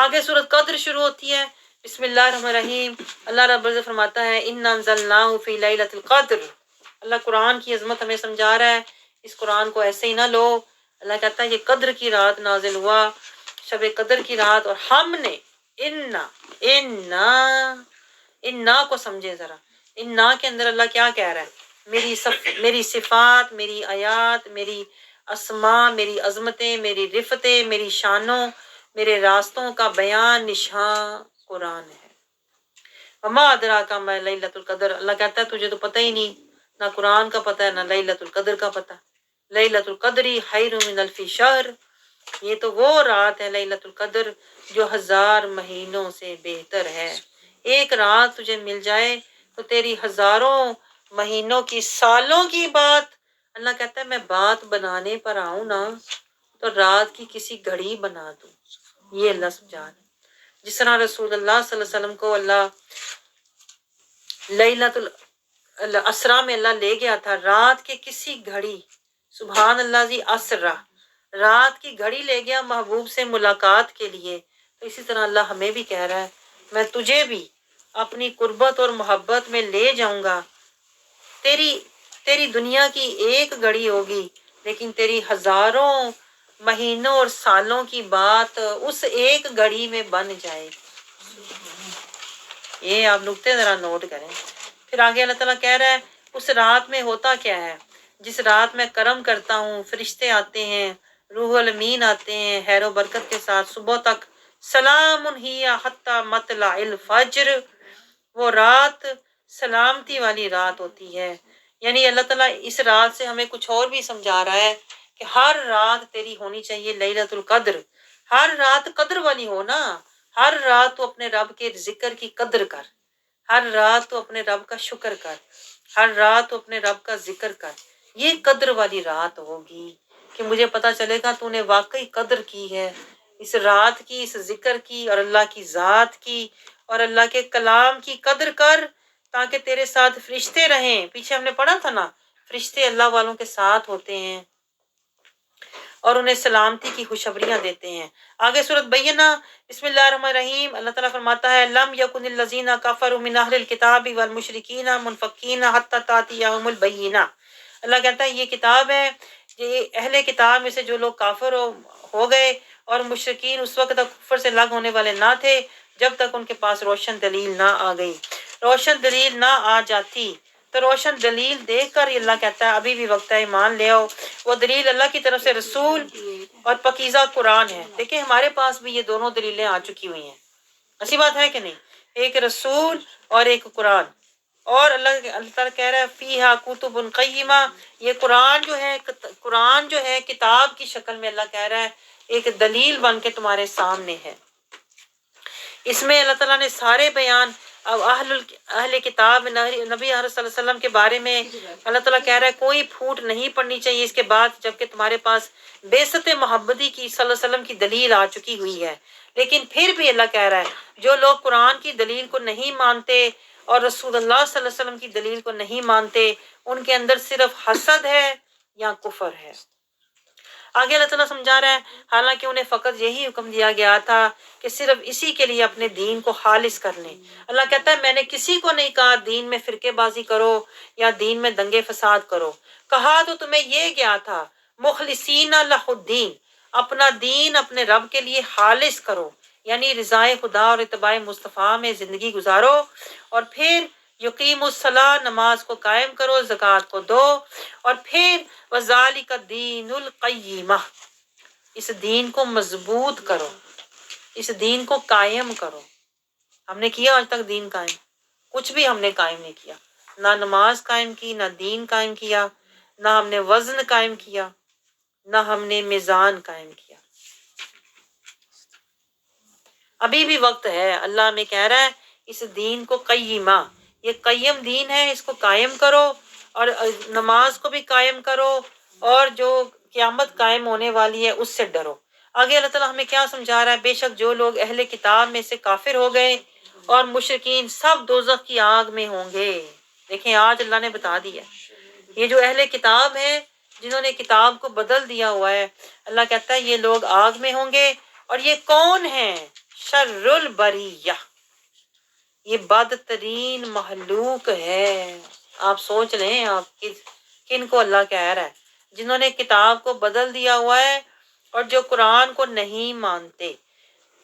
آگے سورۃ قدر شروع ہوتی ہے، بسم اللہ الرحمن الرحیم۔ اللہ رب العزت فرماتا ہے اِنَّا أَنزَلْنَاهُ فِي لَيْلَةِ الْقَدْرِ۔ اللہ قرآن کی عظمت ہمیں سمجھا رہا ہے، اس قرآن کو ایسے ہی نہ لو۔ اللہ کہتا ہے یہ قدر کی رات نازل ہوا، شب قدر کی رات، اور ہم نے انا کو سمجھے ذرا، انا کے اندر اللہ کیا کہہ رہا ہے؟ میری صفات، میری آیات، میری اسماء، میری عظمتیں، میری رفتیں، میری شانوں، میرے راستوں کا بیان نشان قرآن ہے۔ وما ادراک ما لیلۃ القدر، اللہ کہتا ہے تجھے تو پتہ ہی نہیں، نہ قرآن کا پتہ ہے نہ لیلۃ القدر کا پتہ۔ لیلۃ القدر خیر من الف شہر، یہ تو وہ رات ہے لیلۃ القدر جو 1000 مہینوں سے بہتر ہے۔ ایک رات تجھے مل جائے تو تیری ہزاروں مہینوں کی، سالوں کی بات، اللہ کہتا ہے میں بات بنانے پر آؤں نا تو رات کی کسی گھڑی بنا دوں۔ یہ اللہ سمجھا رہا ہے۔ جس طرح رسول اللہ صلی اللہ علیہ وسلم کو اللہ لیلۃ الاسرا میں اللہ لے گیا تھا، رات کے کسی گھڑی، سبحان اللہ جی، اسرا، رات کی گھڑی لے گیا محبوب سے ملاقات کے لیے۔ تو اسی طرح اللہ ہمیں بھی کہہ رہا ہے میں تجھے بھی اپنی قربت اور محبت میں لے جاؤں گا۔ تیری دنیا کی ایک گھڑی ہوگی لیکن تیری ہزاروں مہینوں اور سالوں کی بات اس ایک گھڑی میں بن جائے گی۔ یہ آپ نقطے ذرا نوٹ کریں۔ پھر آگے اللہ تعالیٰ کہہ رہا ہے اس رات میں ہوتا کیا ہے؟ جس رات میں کرم کرتا ہوں، فرشتے آتے ہیں، روح الامین آتے ہیں خیر و برکت کے ساتھ صبح تک۔ سلام ہی حتی مطلع الفجر، وہ رات سلامتی والی رات ہوتی ہے۔ یعنی اللہ تعالیٰ اس رات سے ہمیں کچھ اور بھی سمجھا رہا ہے کہ ہر رات تیری ہونی چاہیے لیلۃ القدر، ہر رات قدر والی ہو نا، ہر رات تو اپنے رب کے ذکر کی قدر کر، ہر رات تو اپنے رب کا شکر کر، ہر رات تو اپنے رب کا ذکر کر۔ یہ قدر والی رات ہوگی کہ مجھے پتا چلے گا تو نے واقعی قدر کی ہے اس رات کی، اس ذکر کی، اور اللہ کی ذات کی اور اللہ کے کلام کی قدر کر، تاکہ تیرے ساتھ فرشتے رہیں۔ پیچھے ہم نے پڑھا تھا نا، فرشتے اللہ والوں کے ساتھ ہوتے ہیں اور انہیں سلامتی کی خوشخبریاں دیتے ہیں۔ آگے سورۃ بینہ، بسم اللہ الرحمن الرحیم، اللہ تعالیٰ فرماتا ہے لم یکن الذین کفروا من اہل الکتاب والمشرکین منفکین حتی تأتیہم البینہ۔ اللہ کہتا ہے یہ کتاب ہے، یہ اہل کتاب میں سے جو لوگ کافر ہو گئے اور مشرکین اس وقت تک کفر سے الگ ہونے والے نہ تھے جب تک ان کے پاس روشن دلیل نہ آ گئی۔ روشن دلیل نہ آ جاتی تو روشن دلیل دیکھ کر اللہ کہتا ہے ابھی بھی وقت ہے، ایمان لے آؤ۔ وہ دلیل اللہ کی طرف سے رسول اور پاکیزہ قرآن ہے۔ دیکھیں ہمارے پاس بھی یہ دونوں دلیلیں آ چکی ہوئی ہیں، ایسی بات ہے کہ نہیں؟ ایک رسول اور ایک قرآن۔ اور اللہ تعالیٰ کہہ رہا ہے فیہا کتب قیمہ، یہ قرآن جو ہے کتاب کی شکل میں اللہ کہہ رہا ہے ایک دلیل بن کے تمہارے سامنے ہے۔ اس میں اللہ تعالیٰ نے سارے بیان اہل کتاب نبی صلی اللہ علیہ وسلم کے بارے میں اللہ تعالیٰ کہہ رہا ہے کوئی پھوٹ نہیں پڑنی چاہیے اس کے بعد، جبکہ تمہارے پاس بعثت محمدی کی صلی اللہ علیہ وسلم کی دلیل آ چکی ہوئی ہے۔ لیکن پھر بھی اللہ کہہ رہا ہے جو لوگ قرآن کی دلیل کو نہیں مانتے اور رسول اللہ صلی اللہ علیہ وسلم کی دلیل کو نہیں مانتے، ان کے اندر صرف حسد ہے یا کفر ہے۔ آگے اللہ تعالیٰ سمجھا رہا ہے حالانکہ انہیں فقط یہی حکم دیا گیا تھا کہ صرف اسی کے لیے اپنے دین کو خالص کر لیں۔ اللہ کہتا ہے میں نے کسی کو نہیں کہا دین میں فرقے بازی کرو یا دین میں دنگے فساد کرو، کہا تو تمہیں یہ گیا تھا مخلصین لہ الدین، اپنا دین اپنے رب کے لیے خالص کرو، یعنی رضائے خدا اور اتباع مصطفیٰ میں زندگی گزارو، اور پھر یقیم الصلاۃ، نماز کو قائم کرو، زکوٰۃ کو دو، اور پھر وذالک الدین القیمہ، اس دین کو مضبوط کرو، اس دین کو قائم کرو۔ ہم نے کیا آج تک دین قائم؟ کچھ بھی ہم نے قائم نہیں کیا، نہ نماز قائم کی، نہ دین قائم کیا، نہ ہم نے وزن قائم کیا، نہ ہم نے میزان قائم کیا۔ ابھی بھی وقت ہے، اللہ ہمیں کہہ رہا ہے اس دین کو قیمہ، یہ قیم دین ہے، اس کو قائم کرو، اور نماز کو بھی قائم کرو، اور جو قیامت قائم ہونے والی ہے اس سے ڈرو۔ آگے اللہ تعالیٰ ہمیں کیا سمجھا رہا ہے؟ بے شک جو لوگ اہل کتاب میں سے کافر ہو گئے اور مشرکین سب دوزخ کی آگ میں ہوں گے۔ دیکھیں آج اللہ نے بتا دیا یہ جو اہل کتاب ہیں جنہوں نے کتاب کو بدل دیا ہوا ہے، اللہ کہتا ہے یہ لوگ آگ میں ہوں گے۔ اور یہ کون ہیں؟ شر البریہ، یہ بدترین مخلوق ہے۔ آپ سوچ لیں آپ کن کو اللہ کہہ رہا ہے؟ جنہوں نے کتاب کو بدل دیا ہوا ہے اور جو قرآن کو نہیں مانتے۔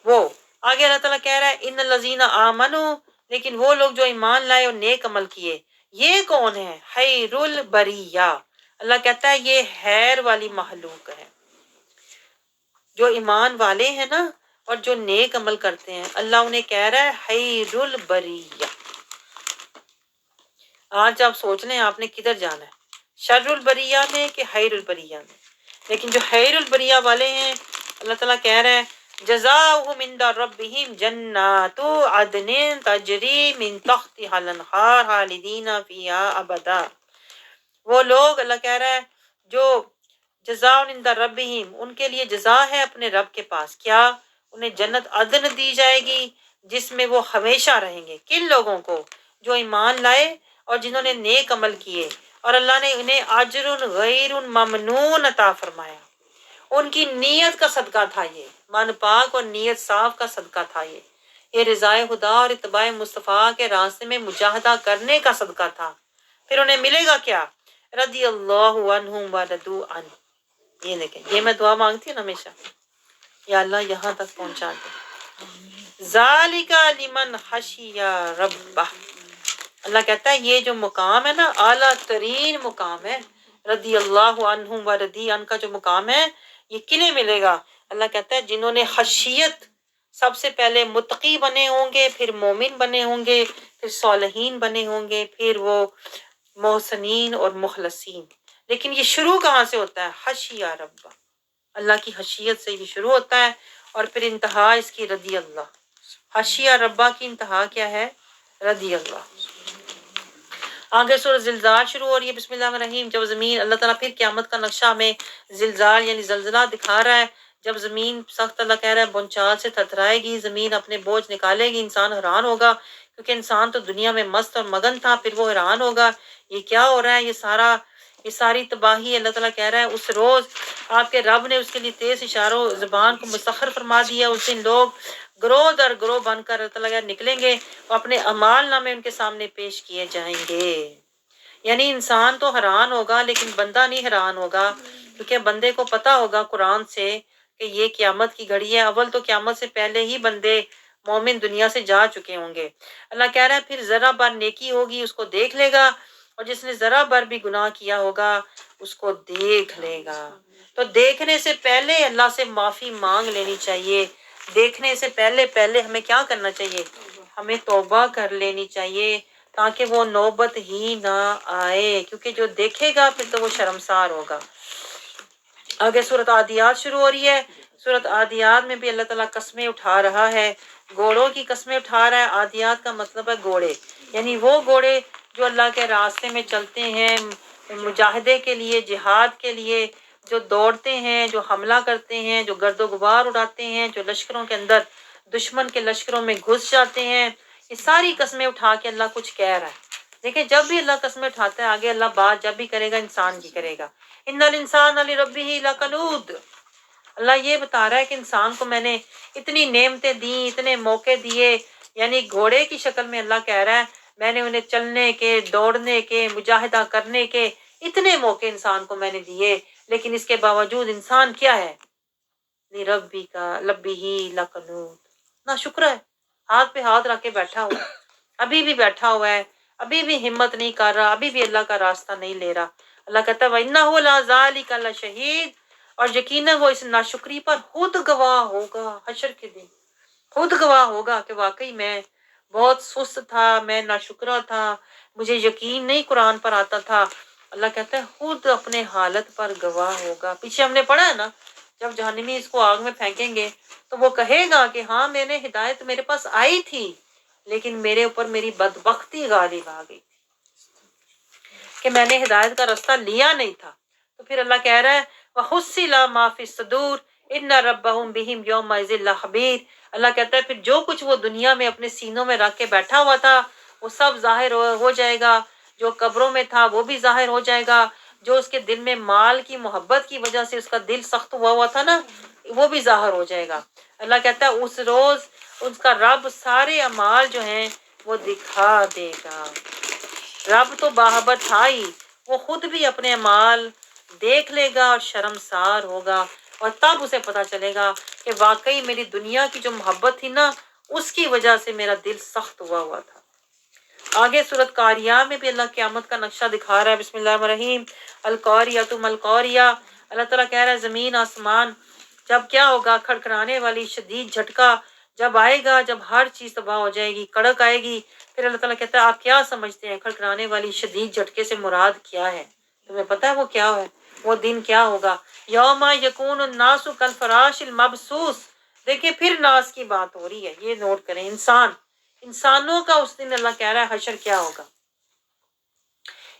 وہ آگے اللہ تعالیٰ کہہ رہا ہے ان الذین آمنوا، لیکن وہ لوگ جو ایمان لائے اور نیک عمل کیے، یہ کون ہے؟ خیر البریہ، اللہ کہتا ہے یہ خیر والی مخلوق ہے۔ جو ایمان والے ہیں نا اور جو نیک عمل کرتے ہیں، اللہ انہیں کہہ رہا ہے خیر البریہ۔ آج آپ سوچ لیں آپ نے کدھر جانا ہے، شر البریہ میں کہ خیر البریہ میں؟ لیکن جو خیر البریہ والے ہیں، اللہ تعالیٰ کہہ رہا ہے جزاؤہم عند ربہم جنات عدن تجری من تحتہا الانہار خالدین فیہا ابدا۔ وہ لوگ اللہ کہہ رہا ہے جو جزاء عند ربہم، ان کے لیے جزا ہے اپنے رب کے پاس، کیا؟ انہیں جنت عدن دی جائے گی جس میں وہ ہمیشہ رہیں گے۔ کن لوگوں کو؟ جو ایمان لائے اور جنہوں نے نیک عمل کیے، اور اللہ نے انہیں اجر غیر ممنون عطا فرمایا۔ ان کی نیت کا صدقہ تھا یہ، من پاک اور نیت صاف کا صدقہ تھا یہ رضائے خدا اور اتباع مصطفیٰ کے راستے میں مجاہدہ کرنے کا صدقہ تھا۔ پھر انہیں ملے گا کیا؟ رضی اللہ عنہم ورضوا عنہ۔ یہ دیکھیں، یہ میں دعا مانگتی ہوں نا ہمیشہ، یا اللہ یہاں تک پہنچا دے۔ ذالک لمن خشی ربہ، اللہ کہتا ہے یہ جو مقام ہے نا، اعلیٰ ترین مقام ہے، رضی اللہ عنہم ورضی عنہ کا جو مقام ہے، یہ کنہیں ملے گا؟ اللہ کہتا ہے جنہوں نے خشیت، سب سے پہلے متقی بنے ہوں گے، پھر مومن بنے ہوں گے، پھر صالحین بنے ہوں گے، پھر وہ محسنین اور مخلصین۔ لیکن یہ شروع کہاں سے ہوتا ہے؟ خشیہ ربہ، اللہ کی خشیت سے یہ شروع ہوتا ہے، اور پھر انتہا اس کی رضی اللہ۔ خشیہ ربہ کی انتہا کیا ہے؟ رضی اللہ۔ آگے سورہ زلزال شروع ہو رہی ہے، بسم اللہ الرحمن الرحیم۔ جب زمین، اللہ تعالیٰ پھر قیامت کا نقشہ ہمیں زلزال یعنی زلزلہ دکھا رہا ہے۔ جب زمین سخت، اللہ کہہ رہا ہے بونچال سے تھرتھرائے گی، زمین اپنے بوجھ نکالے گی، انسان حیران ہوگا، کیونکہ انسان تو دنیا میں مست اور مگن تھا، پھر وہ حیران ہوگا یہ کیا ہو رہا ہے، یہ ساری تباہی۔ اللہ تعالیٰ کہہ رہا ہے اس روز آپ کے رب نے اس کے لیے تیز اشاروں زبان کو مسخر فرما دیا۔ اس دن لوگ گروہ در گروہ بن کر اللہ تعالیٰ نکلیں گے، اور اپنے اعمال نامے ان کے سامنے پیش کیے جائیں گے۔ یعنی انسان تو حیران ہوگا لیکن بندہ نہیں حیران ہوگا، کیونکہ بندے کو پتا ہوگا قرآن سے کہ یہ قیامت کی گھڑی ہے۔ اول تو قیامت سے پہلے ہی بندے مومن دنیا سے جا چکے ہوں گے۔ اللہ کہہ رہا ہے پھر ذرا بار نیکی ہوگی اس کو دیکھ لے گا، اور جس نے ذرا بار بھی گناہ کیا ہوگا اس کو دیکھ لے گا۔ تو دیکھنے سے پہلے اللہ سے معافی مانگ لینی چاہیے۔ دیکھنے سے پہلے ہمیں کیا کرنا چاہیے؟ ہمیں توبہ کر لینی چاہیے، تاکہ وہ نوبت ہی نہ آئے، کیونکہ جو دیکھے گا پھر تو وہ شرمسار ہوگا۔ آگے سورۃ عادیات شروع ہو رہی ہے۔ سورۃ عادیات میں بھی اللہ تعالیٰ قسمیں اٹھا رہا ہے، گھوڑوں کی قسمیں اٹھا رہا ہے۔ عادیات کا مطلب ہے گھوڑے، یعنی وہ گھوڑے جو اللہ کے راستے میں چلتے ہیں، مجاہدے کے لیے، جہاد کے لیے، جو دوڑتے ہیں، جو حملہ کرتے ہیں، جو گرد و غبار اڑاتے ہیں، جو لشکروں کے اندر دشمن کے لشکروں میں گھس جاتے ہیں۔ یہ ساری قسمیں اٹھا کے اللہ کچھ کہہ رہا ہے۔ دیکھیں جب بھی اللہ قسمیں اٹھاتا ہے، آگے اللہ بات جب بھی کرے گا انسان کی کرے گا۔ ان الانسان لربہ لکنود، اللہ یہ بتا رہا ہے کہ انسان کو میں نے اتنی نعمتیں دی، اتنے موقع دیے، یعنی گھوڑے کی شکل میں اللہ کہہ رہا ہے میں نے انہیں چلنے کے، دوڑنے کے، مجاہدہ کرنے کے اتنے موقع انسان کو میں نے دیے، لیکن اس کے باوجود انسان کیا ہے؟ لبہ لکنود، نا شکر ہے، ہاتھ پہ ہاتھ رکھ کے بیٹھا ہوا ہے، ابھی بھی بیٹھا ہوا ہے، ابھی بھی ہمت نہیں کر رہا، ابھی بھی اللہ کا راستہ نہیں لے رہا۔ اللہ کہتا ہے وَإِنَّهُ لَذَلِكَ لَشَهِيدٌ، اور یقیناً وہ اس ناشکری پر خود گواہ ہوگا، حشر کے دن خود گواہ ہوگا کہ واقعی میں بہت سست تھا، میں ناشکرا تھا، مجھے یقین نہیں قرآن پر آتا تھا۔ اللہ کہتا ہے خود اپنے حالت پر گواہ ہوگا۔ پیچھے ہم نے پڑھا ہے نا، جب جہنمی اس کو آگ میں پھینکیں گے تو وہ کہے گا کہ ہاں میں نے ہدایت میرے پاس آئی تھی، لیکن میرے اوپر میری بدبختی غالب آ گئی تھی کہ میں نے ہدایت کا راستہ لیا نہیں تھا۔ تو پھر اللہ کہہ رہا ہے وَحُصِّلَ مَا فِي الصُّدُورِ إِنَّ رَبَّهُمْ بِهِمْ يَوْمَئِذٍ لَخَبِيرٌ، اللہ کہتا ہے پھر جو کچھ وہ دنیا میں اپنے سینوں میں رکھ کے بیٹھا ہوا تھا وہ سب ظاہر ہو جائے گا، جو قبروں میں تھا وہ بھی ظاہر ہو جائے گا، جو اس کے دل میں مال کی محبت کی وجہ سے اس کا دل سخت ہوا تھا نا، وہ بھی ظاہر ہو جائے گا۔ اللہ کہتا ہے اس روز اس کا رب سارے اعمال جو ہیں وہ دکھا دے گا۔ رب تو باخبر تھا ہی، وہ خود بھی اپنے اعمال دیکھ لے گا اور شرمسار ہوگا، اور تب اسے پتا چلے گا کہ واقعی میری دنیا کی جو محبت تھی نا، اس کی وجہ سے میرا دل سخت ہوا تھا۔ آگے سورۃ قاریہ میں بھی اللہ قیامت کا نقشہ دکھا رہا ہے۔ بسم اللہ الرحمن الرحیم، القاریۃ ما القاریہ۔ اللہ تعالیٰ کہہ رہا ہے زمین آسمان جب کیا ہوگا، کھڑکھڑانے والی شدید جھٹکا جب آئے گا، جب ہر چیز تباہ ہو جائے گی، کڑک آئے گی۔ پھر اللہ تعالیٰ کہتا ہے آپ کیا سمجھتے ہیں کھڑکھڑانے والی شدید جھٹکے سے مراد کیا ہے؟ تمہیں پتہ ہے وہ کیا ہے؟ وہ دن کیا ہوگا؟ یوم یکون الناس کالفراش المبثوث۔ دیکھیں پھر ناس کی بات ہو رہی ہے، یہ نوٹ کریں، انسانوں کا اس دن اللہ کہہ رہا ہے حشر کیا ہوگا۔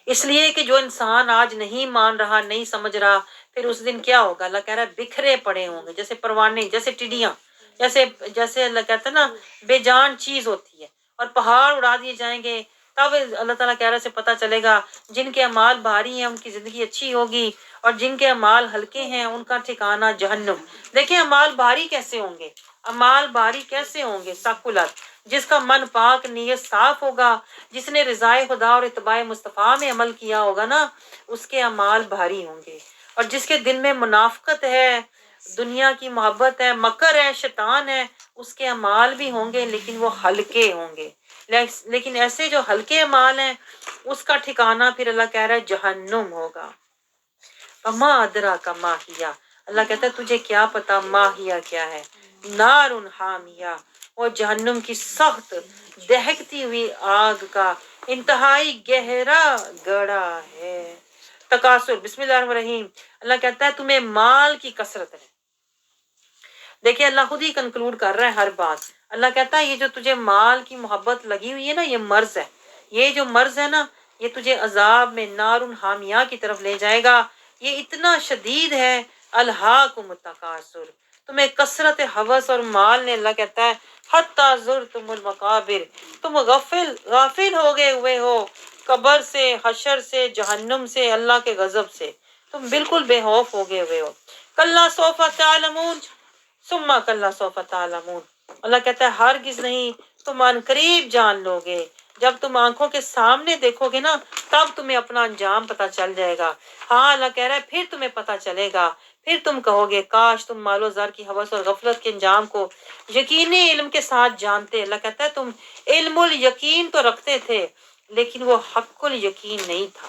اس لیے کہ جو انسان آج نہیں مان رہا، نہیں سمجھ رہا، پھر اس دن کیا ہوگا؟ اللہ کہہ رہا ہے بکھرے پڑے ہوں گے جیسے پروانے، جیسے ٹڈیاں، جیسے اللہ کہتا ہے نا بے جان چیز ہوتی ہے، اور پہاڑ اڑا دیے جائیں گے۔ تب اللہ تعالیٰ کہہ رہا ہے سے پتہ چلے گا جن کے اعمال بھاری ہیں ان کی زندگی اچھی ہوگی، اور جن کے اعمال ہلکے ہیں ان کا ٹھکانہ جہنم۔ دیکھیں اعمال بھاری کیسے ہوں گے، اعمال بھاری کیسے ہوں گے؟ ساکولت، جس کا من پاک نیت صاف ہوگا، جس نے رضائے خدا اور اتباع مصطفیٰ میں عمل کیا ہوگا نا، اس کے اعمال بھاری ہوں گے۔ اور جس کے دل میں منافقت ہے، دنیا کی محبت ہے، مکر ہے، شیطان ہے، اس کے اعمال بھی ہوں گے لیکن وہ ہلکے ہوں گے۔ لیکن ایسے جو ہلکے اعمال ہیں اس کا ٹھکانہ پھر اللہ کہہ رہا ہے جہنم ہوگا۔ وما ادراک ما ہی، اللہ کہتا ہے تجھے کیا پتا ما ہی کیا ہے؟ نار حامیہ، وہ جہنم کی سخت دہکتی ہوئی آگ کا انتہائی گہرا گڑھا ہے۔ تکاثر، بسم اللہ الرحمن الرحیم، اللہ کہتا ہے تمہیں مال کی کثرت ہے۔ دیکھیں اللہ خود ہی کنکلوڈ کر رہا ہے ہر بات۔ اللہ کہتا ہے یہ جو تجھے مال کی محبت لگی ہوئی ہے نا، یہ مرض ہے، یہ جو مرض ہے نا یہ تجھے عذاب میں نار حامیہ کی طرف لے جائے گا۔ یہ اتنا شدید ہے، الہاکم التکاثر، تمہیں کثرت ہوس اور مال نے، اللہ کہتا ہے حتی زرتم المقابر، تم غافل ہو گئے ہوئے ہو قبر سے، حشر سے، جہنم سے، اللہ کے غضب سے، تم بالکل بے خوف ہو گئے ہوئے ہو۔ کلا سوف تعلمون ثم کلا سوف تعلمون، اللہ کہتا ہے ہرگز نہیں، تم ان قریب جان لو گے، جب تم آنکھوں کے سامنے دیکھو گے نا تب تمہیں اپنا انجام پتہ چل جائے گا۔ ہاں اللہ کہہ رہا ہے پھر تمہیں پتہ چلے گا، پھر تم کہو گے کاش تم مال و زر کی ہوس اور غفلت کے انجام کو یقینی علم کے ساتھ جانتے۔ اللہ کہتا ہے تم علم الیقین تو رکھتے تھے لیکن وہ حق الیقین نہیں تھا۔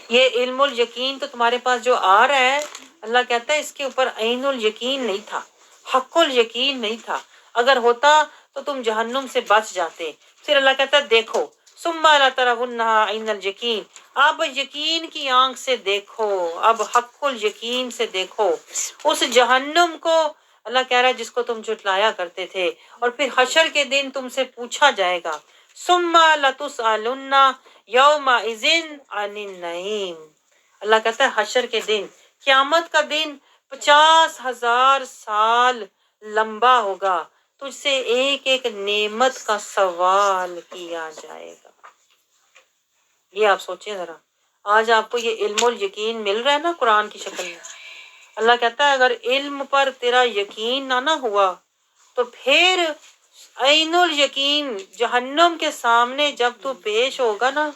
یہ علم الیقین تو تمہارے پاس جو آ رہا ہے، اللہ کہتا ہے اس کے اوپر عین الیقین نہیں تھا، حق الیقین نہیں تھا۔ اگر ہوتا تو تم جہنم سے بچ جاتے۔ پھر اللہ کہتا ہے دیکھو ثم لترونها عین الیقین، اب یقین کی آنکھ سے دیکھو، اب حق الیقین سے دیکھو اس جہنم کو، اللہ کہہ رہا ہے جس کو تم جھٹلایا کرتے تھے، اور پھر حشر کے دن تم سے پوچھا جائے گا ثم لتسألن یومئذ عن النعیم۔ اللہ کہتا ہے حشر کے دن، قیامت کا دن 50,000 سال لمبا ہوگا، تجھ سے ایک ایک نعمت کا سوال کیا جائے گا۔ یہ آپ سوچیں ذرا، آج آپ کو یہ علم الیقین مل رہا ہے نا قرآن کی شکل میں۔ اللہ کہتا ہے اگر علم پر تیرا یقین نہ ہوا تو پھر عین الیقین جہنم کے سامنے جب تو پیش ہوگا نا،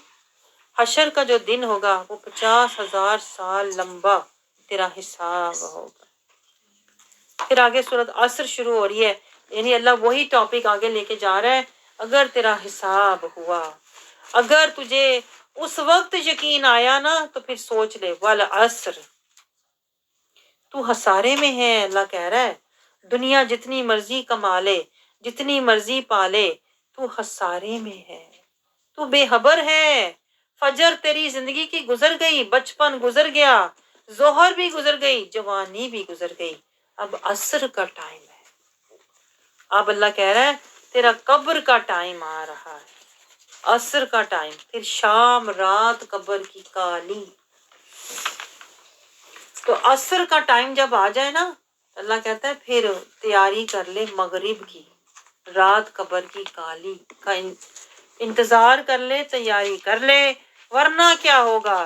حشر کا جو دن ہوگا وہ 50,000 سال لمبا تیرا حساب ہوگا۔ پھر آگے سورۃ عصر شروع ہو رہی ہے، یعنی اللہ وہی ٹاپک آگے لے کے جا رہا ہے۔ اگر تیرا حساب ہوا، اگر تجھے اس وقت یقین آیا نا تو پھر سوچ لے والعصر، تو خسارے میں ہے۔ اللہ کہہ رہا ہے دنیا جتنی مرضی کما لے، جتنی مرضی پالے، تو خسارے میں ہے، تو بے خبر ہے۔ فجر تیری زندگی کی گزر گئی، بچپن گزر گیا، ظہر بھی گزر گئی، جوانی بھی گزر گئی، اب عصر کا ٹائم ہے۔ اب اللہ کہہ رہا ہے تیرا قبر کا ٹائم آ رہا ہے، عصر کا ٹائم، پھر شام رات قبر کی کالی۔ تو عصر کا ٹائم جب آ جائے نا، اللہ کہتا ہے پھر تیاری کر لے مغرب کی، رات قبر کی کالی کا انتظار کر لے، تیاری کر لے، ورنہ کیا ہوگا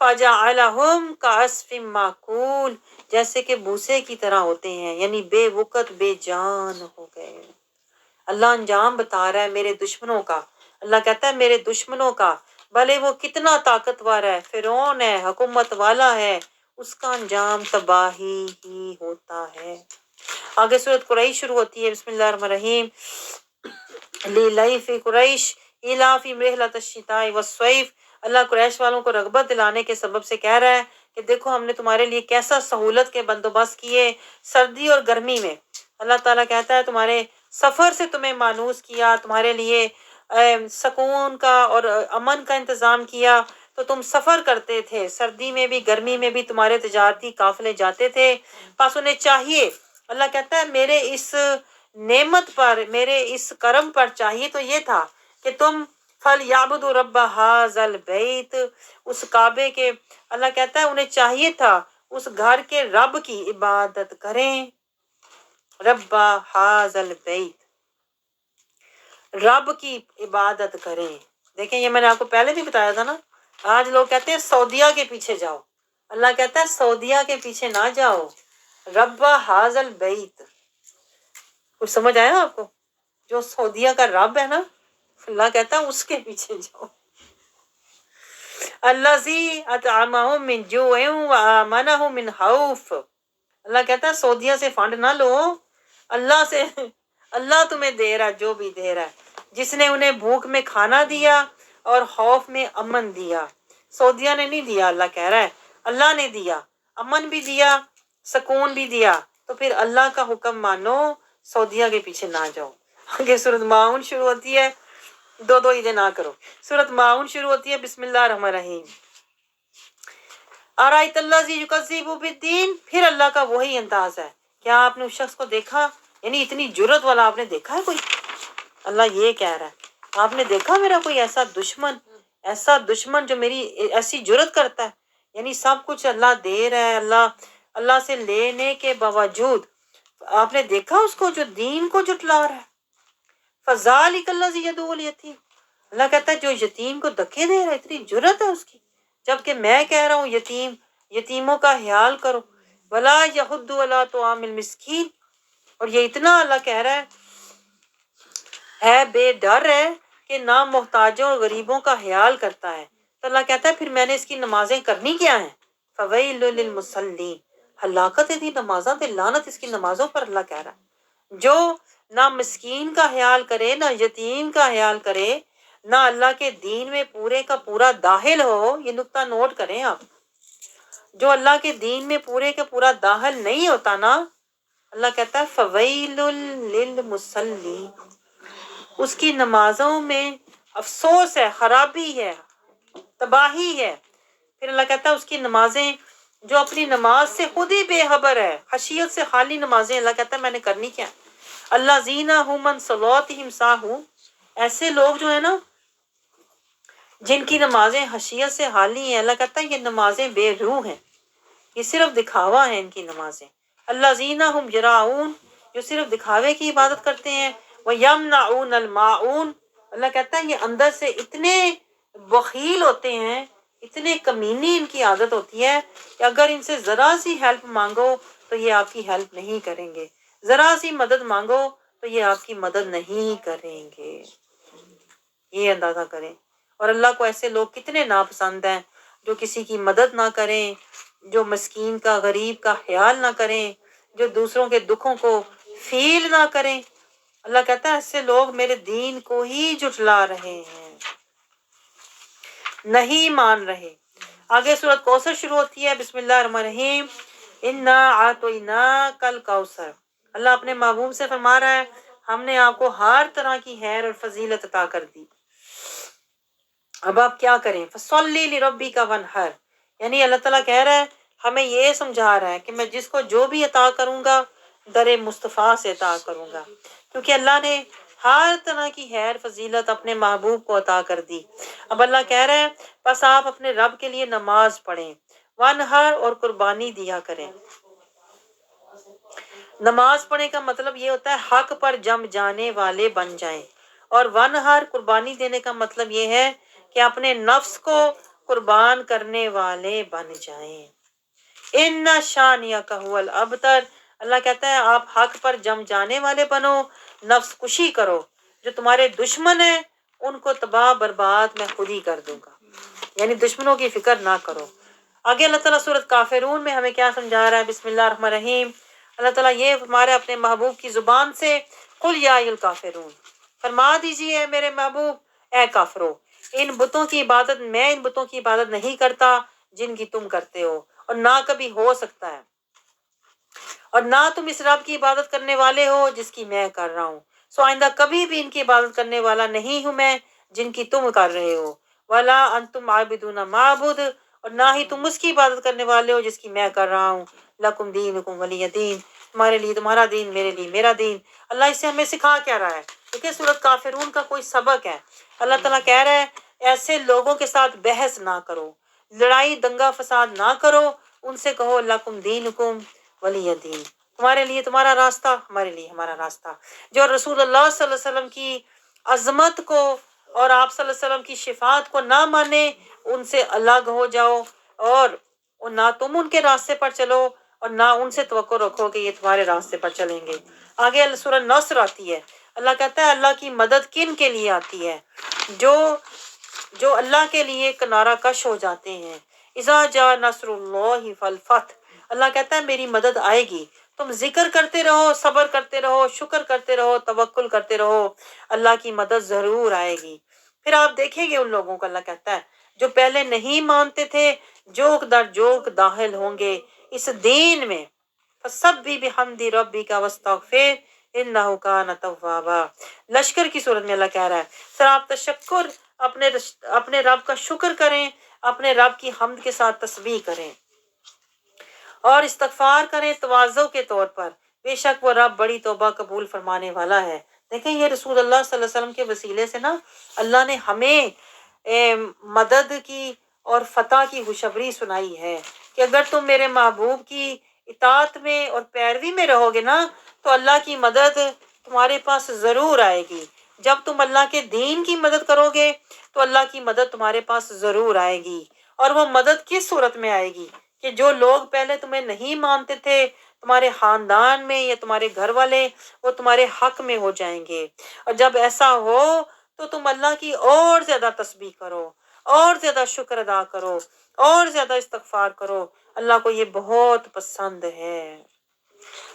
فَجَعَلَهُمْ كَعَصْفٍ مَّأْکُولٍ، جیسے کہ بھوسے کی طرح ہوتے ہیں، یعنی بے وقت بے جان ہو گئے۔ اللہ انجام بتا رہا ہے میرے دشمنوں کا۔ اللہ کہتا ہے میرے دشمنوں کا، بھلے وہ کتنا طاقتور ہے، فرعون ہے، حکومت والا ہے، اس کا انجام تباہی ہی ہوتا ہے۔ آگے سورۃ قریش شروع ہوتی ہے، بسم اللہ الرحمن الرحیم۔ لِإِلَافِ قریش إِلَافِهِمْ رِحْلَةَ الشِّتَاءِ وَالصَّيْفِ، اللہ قریش والوں کو رغبت دلانے کے سبب سے کہہ رہا ہے کہ دیکھو ہم نے تمہارے لیے کیسا سہولت کے بندوبست کیے سردی اور گرمی میں۔ اللہ تعالیٰ کہتا ہے تمہارے سفر سے تمہیں مانوس کیا، تمہارے لیے سکون کا اور امن کا انتظام کیا، تو تم سفر کرتے تھے، سردی میں بھی گرمی میں بھی تمہارے تجارتی قافلے جاتے تھے۔ پس انہیں چاہیے، اللہ کہتا ہے میرے اس نعمت پر، میرے اس کرم پر چاہیے تو یہ تھا کہ تم فَلْيَعْبُدُوا رَبَّ هَٰذَا الْبَيْتِ، اس کعبے کے، اللہ کہتا ہے انہیں چاہیے تھا اس گھر کے رب کی عبادت کریں۔ رب هَٰذَا الْبَيْتِ، رب کی عبادت کریں۔ دیکھیں یہ میں نے آپ کو پہلے بھی بتایا تھا نا، آج لوگ کہتے ہیں سعودیہ کے پیچھے جاؤ، اللہ کہتا ہے سعودیہ کے پیچھے نہ جاؤ، رب هَٰذَا الْبَيْتِ، کچھ سمجھ آیا آپ کو؟ جو سعودیہ کا رب ہے نا، اللہ کہتا ہے اس کے پیچھے جاؤ۔ الذی اطعمہم من جوع وآمنہم من خوف، اللہ کہتا ہے سعودیہ سے فنڈ نہ لو، اللہ سے، اللہ تمہیں دے رہا ہے جو بھی دے رہا ہے، جس نے انہیں بھوک میں کھانا دیا اور خوف میں امن دیا۔ سعودیہ نے نہیں دیا، اللہ کہہ رہا ہے اللہ نے دیا، امن بھی دیا، سکون بھی دیا، تو پھر اللہ کا حکم مانو، سعودیہ کے پیچھے نہ جاؤ۔ آگے سورۃ ماؤن شروع ہوتی ہے، دو عیدیں نہ کرو، سورۃ ماؤن شروع ہوتی ہے، بسم اللہ الرحمن الرحیم۔ ارایت الذی یکذب بالدین، پھر اللہ کا وہی انداز ہے، کیا آپ نے اس شخص کو دیکھا، یعنی اتنی جرت والا آپ نے دیکھا ہے کوئی؟ اللہ یہ کہہ رہا ہے آپ نے دیکھا میرا کوئی ایسا دشمن جو میری ایسی جرت کرتا ہے، یعنی سب کچھ اللہ دے رہا ہے، اللہ سے لینے کے باوجود آپ نے دیکھا اس کو جو دین کو جھٹلا رہا ہے۔ فَذَٰلِكَ الَّذِي يَدُعُّ الْيَتِيمَ، اللہ کہتا ہے جو یتیم کو دھکے دے رہا ہے، اتنی جرت ہے اس کی، جبکہ میں کہہ رہا ہوں یتیموں کا خیال کرو، وَلَا يَحُضُّ عَلَىٰ طَعَامِ الْمِسْكِينِ، اور یہ اتنا اللہ کہہ رہا ہے بے ڈر ہے کہ نہ محتاجوں اور غریبوں کا خیال کرتا ہے، تو اللہ کہتا ہے پھر میں نے اس کی نمازیں کرنی کیا ہیں، فَوَيْلٌ لِّلْمُصَلِّينَ، ہلاکت ہے دی نمازاں تے، لعنت اس کی نمازوں پر، اللہ کہہ رہا ہے جو نہ مسکین کا خیال کرے، نہ یتیم کا خیال کرے، نہ اللہ کے دین میں پورے کا پورا داخل ہو۔ یہ نقطہ نوٹ کریں آپ، جو اللہ کے دین میں پورے کا پورا داخل نہیں ہوتا نا، اللہ کہتا ہے فویل للمصلی، اس کی نمازوں میں افسوس ہے، خرابی ہے، تباہی ہے۔ پھر اللہ کہتا ہے اس کی نمازیں، جو اپنی نماز سے خود ہی بے خبر ہے، خشیت سے خالی نمازیں، اللہ کہتا ہے میں نے کرنی کیا؟ اللہ زینہ ہم من صلاتہم ساہون، ایسے لوگ جو ہیں نا جن کی نمازیں خشیت سے خالی ہیں، اللہ کہتا ہے یہ نمازیں بے روح ہیں، یہ صرف دکھاوا ہے ان کی نمازیں۔ اللہ زینہ ہم یراؤن، جو صرف دکھاوے کی عبادت کرتے ہیں، وَيَمْنَعُونَ الْمَاعُونَ، اللہ کہتا ہے یہ اندر سے اتنے بخیل ہوتے ہیں، اتنے کمینی ان کی عادت ہوتی ہے کہ اگر ان سے ذرا سی ہیلپ مانگو تو یہ آپ کی ہیلپ نہیں کریں گے، ذرا سی مدد مانگو تو یہ آپ کی مدد نہیں کریں گے۔ یہ اندازہ کریں، اور اللہ کو ایسے لوگ کتنے ناپسند ہیں جو کسی کی مدد نہ کریں، جو مسکین کا، غریب کا خیال نہ کریں، جو دوسروں کے دکھوں کو فیل نہ کریں۔ اللہ کہتا ہے ایسے لوگ میرے دین کو ہی جھٹلا رہے ہیں، نہیں مان رہے۔ آگے سورۃ کوثر شروع ہوتی ہے، بسم اللہ الرحمن الرحیم۔ انا اعطیناک الکوثر، اللہ اپنے محبوب سے فرما رہا ہے ہم نے آپ کو ہر طرح کی خیر اور فضیلت عطا کر دی، اب آپ کیا کریں؟ فصلی لربک وانحر، یعنی اللہ تعالیٰ کہہ رہا ہے ہمیں یہ سمجھا رہا ہے کہ میں جس کو جو بھی عطا کروں گا در مصطفیٰ سے عطا کروں گا، کیونکہ اللہ نے ہر طرح کی خیر فضیلت اپنے محبوب کو عطا کر دی۔ اب اللہ کہہ رہے ہیں بس آپ اپنے رب کے لیے نماز پڑھیں، وانحر، اور قربانی دیا کریں۔ نماز پڑھنے کا مطلب یہ ہوتا ہے حق پر جم جانے والے بن جائیں، اور وانحر، قربانی دینے کا مطلب یہ ہے کہ اپنے نفس کو قربان کرنے والے بن جائیں۔ ان شانیک هو الابتر، اللہ کہتا ہے آپ حق پر جم جانے والے بنو، نفس کشی کرو، جو تمہارے دشمن ہیں ان کو تباہ برباد میں خود ہی کر دوں گا، یعنی دشمنوں کی فکر نہ کرو۔ آگے اللہ تعالیٰ سورۃ کافرون میں ہمیں کیا سمجھا رہا ہے؟ بسم اللہ الرحمن الرحیم، اللہ تعالیٰ یہ ہمارے اپنے محبوب کی زبان سے قل یا ای الکافرون، فرما دیجیے میرے محبوب اے کافرو، ان بتوں کی عبادت، میں ان بتوں کی عبادت نہیں کرتا جن کی تم کرتے ہو، اور نہ کبھی ہو سکتا ہے، اور نہ تم اس رب کی عبادت کرنے والے ہو جس کی میں کر رہا ہوں، سو آئندہ کبھی بھی ان کی عبادت کرنے والا نہیں ہوں میں جن کی تم کر رہے ہو، ولا انتم عابدون ما اعبد، اور نہ ہی تم اس کی عبادت کرنے والے ہو جس کی میں کر رہا ہوں، لکم دینکم ولی دین، تمہارے لیے تمہارا دین، میرے لیے میرا دین۔ اللہ اس سے ہمیں سکھا کیا رہا ہے؟ دیکھیں سورۃ کافرون کا کوئی سبق ہے، اللہ تعالیٰ کہہ رہا ہے ایسے لوگوں کے ساتھ بحث نہ کرو، لڑائی دنگا فساد نہ کرو، ان سے کہو لکم دینکم ولی دین، تمہارے لیے تمہارا راستہ، ہمارے لیے ہمارا راستہ۔ جو رسول اللہ صلی اللہ علیہ وسلم کی عظمت کو اور آپ صلی اللہ علیہ وسلم کی شفاعت کو نہ مانے، ان سے الگ ہو جاؤ، اور نہ تم ان کے راستے پر چلو اور نہ ان سے توقع رکھو کہ یہ تمہارے راستے پر چلیں گے۔ آگے سورہ نصر آتی ہے، اللہ کہتا ہے اللہ کی مدد کن کے لیے آتی ہے؟ جو اللہ کے لیے کنارہ کش ہو جاتے ہیں۔ اذا جاء نصر اللہ فالفتح، اللہ کہتا ہے میری مدد آئے گی، تم ذکر کرتے رہو، صبر کرتے رہو، شکر کرتے رہو، توکل کرتے رہو، اللہ کی مدد ضرور آئے گی۔ پھر آپ دیکھیں گے ان لوگوں کو اللہ کہتا ہے جو پہلے نہیں مانتے تھے، جوک در جوک داخل ہوں گے اس دین میں، فسبح بحمد ربک واستغفر انہ کان توابا۔ لشکر کی صورت میں اللہ کہہ رہا ہے سر آپ تشکر اپنے رب کا شکر کریں، اپنے رب کی حمد کے ساتھ تسبیح کریں اور استغفار کریں تواضع کے طور پر، بے شک وہ رب بڑی توبہ قبول فرمانے والا ہے۔ دیکھیں یہ رسول اللہ صلی اللہ علیہ وسلم کے وسیلے سے نا اللہ نے ہمیں مدد کی اور فتح کی خوشخبری سنائی ہے کہ اگر تم میرے محبوب کی اطاعت میں اور پیروی میں رہو گے نا تو اللہ کی مدد تمہارے پاس ضرور آئے گی۔ جب تم اللہ کے دین کی مدد کرو گے تو اللہ کی مدد تمہارے پاس ضرور آئے گی، اور وہ مدد کس صورت میں آئے گی کہ جو لوگ پہلے تمہیں نہیں مانتے تھے تمہارے خاندان میں یا تمہارے گھر والے، وہ تمہارے حق میں ہو جائیں گے، اور جب ایسا ہو تو تم اللہ کی اور زیادہ تسبیح کرو، اور زیادہ شکر ادا کرو، اور زیادہ استغفار کرو، اللہ کو یہ بہت پسند ہے۔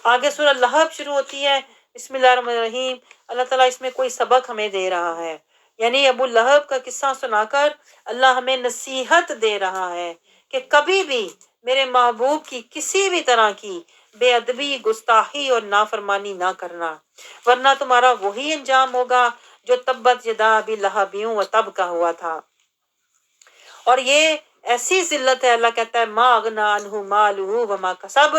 آگے سورہ لہب شروع ہوتی ہے، بسم اللہ الرحمن الرحیم، اللہ تعالیٰ اس میں کوئی سبق ہمیں دے رہا ہے، یعنی ابو لہب کا قصہ سنا کر اللہ ہمیں نصیحت دے رہا ہے کہ کبھی بھی میرے محبوب کی کسی بھی طرح کی بے ادبی، گستاخی اور نافرمانی نہ کرنا، ورنہ تمہارا وہی انجام ہوگا جو تبت یدا ابی لہب و تب کا ہوا تھا۔ اور یہ ایسی ذلت ہے، اللہ کہتا ہے ما اغنا عنہ مالہ وما کسب،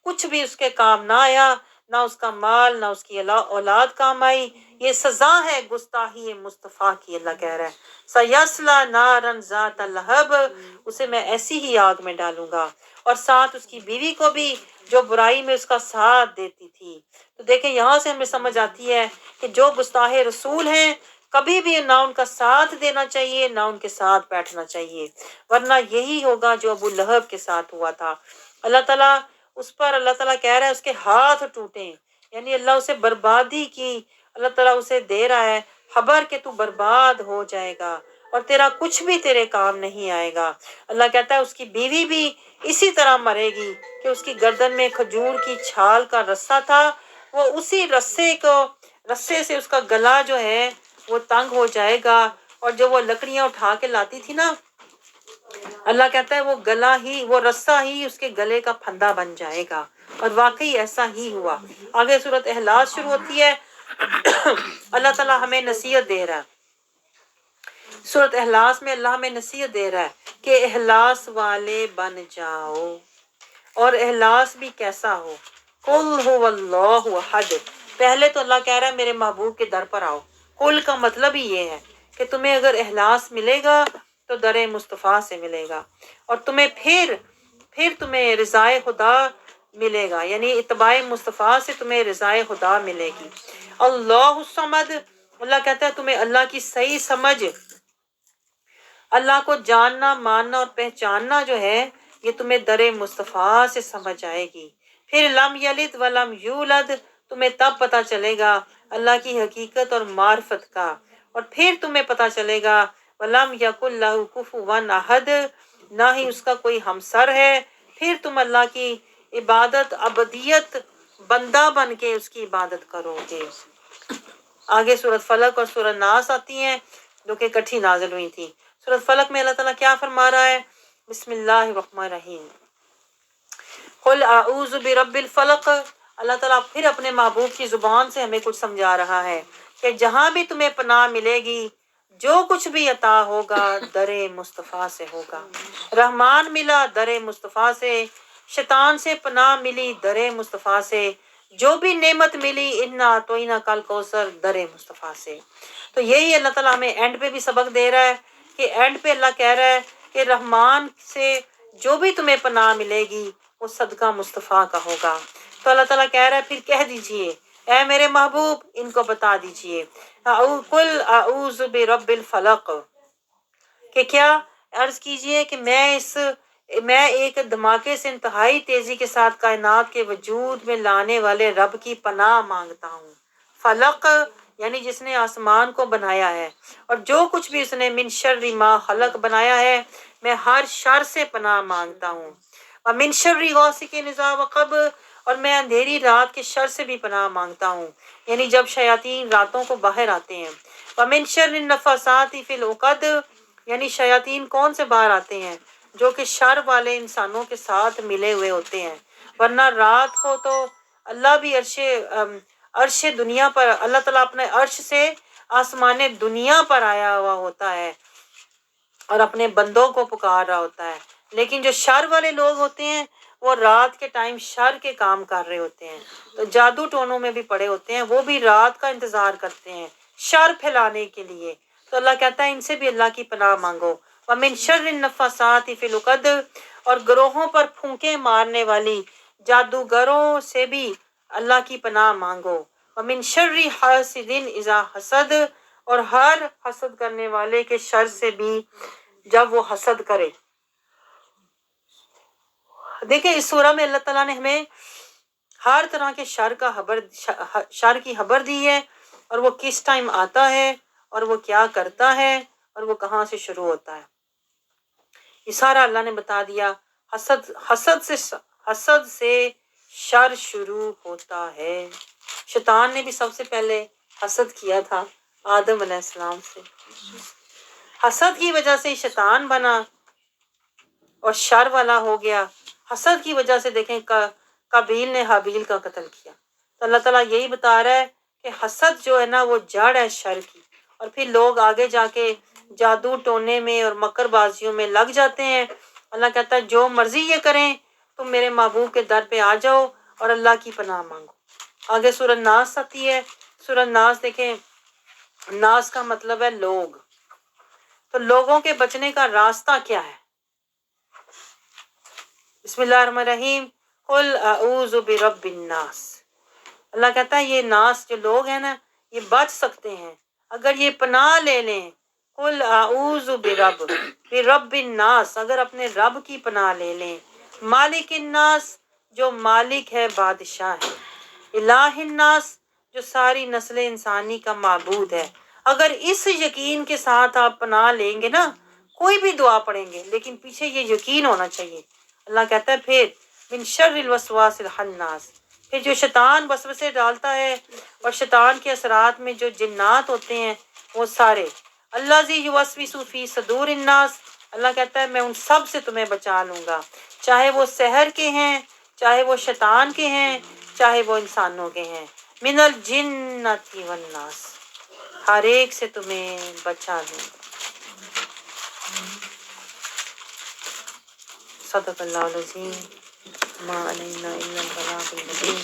کچھ بھی اس کے کام نہ آیا، نہ اس کا مال نہ اس کی اولاد کام آئی، یہ سزا ہے گستاخی مصطفیٰ کی۔ اللہ کہہ رہا ہے سیصلی نارا ذات لہب، اسے میں ایسی ہی آگ میں ڈالوں گا، اور ساتھ اس کی بیوی کو بھی جو برائی میں اس کا ساتھ دیتی تھی۔ تو دیکھیں یہاں سے ہمیں سمجھ آتی ہے کہ جو گستاخ رسول ہیں کبھی بھی نہ ان کا ساتھ دینا چاہیے نہ ان کے ساتھ بیٹھنا چاہیے، ورنہ یہی ہوگا جو ابو لہب کے ساتھ ہوا تھا۔ اللہ تعالیٰ اللہ تعالیٰ کہہ رہا ہے اس کے ہاتھ ٹوٹیں، یعنی اللہ اسے بربادی کی، اللہ تعالیٰ اسے دے رہا ہے خبر کہ تو برباد ہو جائے گا اور تیرا کچھ بھی تیرے کام نہیں آئے گا۔ اللہ کہتا ہے اس کی بیوی بھی اسی طرح مرے گی کہ اس کی گردن میں کھجور کی چھال کا رسہ تھا، وہ اسی رسے سے اس کا گلا جو ہے وہ تنگ ہو جائے گا، اور جو وہ لکڑیاں اٹھا کے لاتی تھی نا، اللہ کہتا ہے وہ گلا ہی، وہ رسہ ہی اس کے گلے کا پھندا بن جائے گا، اور واقعی ایسا ہی ہوا۔ آگے سورۃ اخلاص شروع ہوتی ہے، اللہ تعالیٰ ہمیں نصیحت دے رہا ہے، سورۃ اخلاص میں اللہ ہمیں نصیحت دے رہا ہے کہ اخلاص والے بن جاؤ، اور اخلاص بھی کیسا ہو؟ قل هو اللہ احد، پہلے تو اللہ کہہ رہا ہے میرے محبوب کے در پر آؤ۔ قل کا مطلب ہی یہ ہے کہ تمہیں اگر اخلاص ملے گا تو در مصطفیٰ سے ملے گا، اور تمہیں پھر تمہیں رضائے خدا ملے گا، یعنی اتباع مصطفیٰ سے تمہیں رضائے خدا ملے گی۔ اللہ الصمد، اللہ کہتا ہے تمہیں اللہ کی صحیح سمجھ اللہ کو جاننا، ماننا اور پہچاننا جو ہے یہ تمہیں در مصطفیٰ سے سمجھ آئے گی۔ پھر لم یلد ولم یولد، تمہیں تب پتہ چلے گا اللہ کی حقیقت اور معرفت کا، اور پھر تمہیں پتہ چلے گا ولم یکن لہ کفوا احد، نہ ہی اس کا کوئی ہمسر ہے۔ پھر تم اللہ کی عبادت ابدیت بندہ بن کے اس کی عبادت کرو گے۔ آگے سورۃ فلق اور سورۃ ناس آتی ہیں جو کہ اکٹھی نازل ہوئی تھی۔ سورۃ فلق میں اللہ تعالیٰ کیا فرما رہا ہے؟ بسم اللہ الرحمن الرحیم، قل اعوذ برب الفلق۔ اللہ تعالیٰ پھر اپنے محبوب کی زبان سے ہمیں کچھ سمجھا رہا ہے کہ جہاں بھی تمہیں پناہ ملے گی، جو کچھ بھی عطا ہوگا در مصطفیٰ سے ہوگا۔ رحمان ملا در مصطفیٰ سے، شیطان سے پناہ ملی در مصطفیٰ سے، جو بھی نعمت ملی انا اعطیناک الکوثر در مصطفیٰ سے۔ تو یہی اللہ تعالیٰ ہمیں اینڈ پہ بھی سبق دے رہا ہے کہ اینڈ پہ اللہ کہہ رہا ہے کہ رحمان سے جو بھی تمہیں پناہ ملے گی وہ صدقہ مصطفیٰ کا ہوگا۔ تو اللہ تعالیٰ کہہ رہا ہے پھر کہہ دیجئے اے میرے محبوب، ان کو بتا دیجئے قل اعوذ برب الفلق، کہ کیا عرض کیجئے کہ میں ایک دھماکے سے انتہائی تیزی کے ساتھ کائنات کے وجود میں لانے والے رب کی پناہ مانگتا ہوں۔ فلق یعنی جس نے آسمان کو بنایا ہے اور جو کچھ بھی اس نے من شر ما خلق بنایا ہے، میں ہر شر سے پناہ مانگتا ہوں۔ ومن شر غاسق اذا وقب، اور میں اندھیری رات کے شر سے بھی پناہ مانگتا ہوں، یعنی جب شیاطین راتوں کو باہر آتے ہیں۔ ومن شر النفاثات فی العقد، یعنی شیاطین کون سے باہر آتے ہیں؟ جو کہ شر والے انسانوں کے ساتھ ملے ہوئے ہوتے ہیں۔ ورنہ رات کو تو اللہ بھی عرش دنیا پر، اللہ تعالیٰ اپنے عرش سے آسمان دنیا پر آیا ہوا ہوتا ہے اور اپنے بندوں کو پکار رہا ہوتا ہے، لیکن جو شر والے لوگ ہوتے ہیں وہ رات کے ٹائم شر کے کام کر رہے ہوتے ہیں، تو جادو ٹونوں میں بھی پڑے ہوتے ہیں، وہ بھی رات کا انتظار کرتے ہیں شر پھیلانے کے لیے۔ تو اللہ کہتا ہے ان سے بھی اللہ کی پناہ مانگو۔ ومن شر النفاثات فی العقد، اور گروہوں پر پھونکے مارنے والی جادوگروں سے بھی اللہ کی پناہ مانگو۔ ومن شر حاسد اذا حسد، اور ہر حسد کرنے والے کے شر سے بھی جب وہ حسد کرے۔ دیکھیں اس سورہ میں اللہ تعالیٰ نے ہمیں ہر طرح کے شر کی خبر دی ہے، اور وہ کس ٹائم آتا ہے اور وہ کیا کرتا ہے اور وہ کہاں سے شروع ہوتا ہے، یہ سارا اللہ نے بتا دیا۔ حسد سے شر شروع ہوتا ہے۔ شیطان نے بھی سب سے پہلے حسد کیا تھا آدم علیہ السلام سے، حسد کی وجہ سے شیطان بنا اور شر والا ہو گیا۔ حسد کی وجہ سے دیکھیں قابیل نے حابیل کا قتل کیا۔ تو اللہ تعالیٰ یہی بتا رہا ہے کہ حسد جو ہے نا وہ جڑ ہے شر کی، اور پھر لوگ آگے جا کے جادو ٹونے میں اور مکر بازیوں میں لگ جاتے ہیں۔ اللہ کہتا ہے جو مرضی یہ کریں، تم میرے محبوب کے در پہ آ جاؤ اور اللہ کی پناہ مانگو۔ آگے سورۃ ناس آتی ہے۔ سورۃ ناس دیکھیں، ناس کا مطلب ہے لوگ، تو لوگوں کے بچنے کا راستہ کیا ہے؟ بسم اللہ الرحمن الرحیم، قل اعوذ برب الناس۔ اللہ کہتا ہے یہ ناس جو لوگ ہیں نا یہ بچ سکتے ہیں اگر یہ پناہ لے لیں۔ قل اعوذ برب الناس، اگر اپنے رب کی پناہ لے لیں۔ مالک الناس، جو مالک ہے، بادشاہ ہے۔ الہ الناس، جو ساری نسل انسانی کا معبود ہے۔ اگر اس یقین کے ساتھ آپ پناہ لیں گے نا، کوئی بھی دعا پڑھیں گے لیکن پیچھے یہ یقین ہونا چاہیے۔ اللہ کہتا ہے پھر من شر الوسواس الخناس، پھر جو شیطان وسوسے ڈالتا ہے اور شیطان کے اثرات میں جو جنات ہوتے ہیں وہ سارے، الذی یوسوس فی صدور الناس، اللہ کہتا ہے میں ان سب سے تمہیں بچا لوں گا، چاہے وہ سحر کے ہیں، چاہے وہ شیطان کے ہیں، چاہے وہ انسانوں کے ہیں۔ من الجنۃ والناس، ہر ایک سے تمہیں بچا لوں گا۔ صدق اللہ العظیم، ما علینا الا البلاغ المبین۔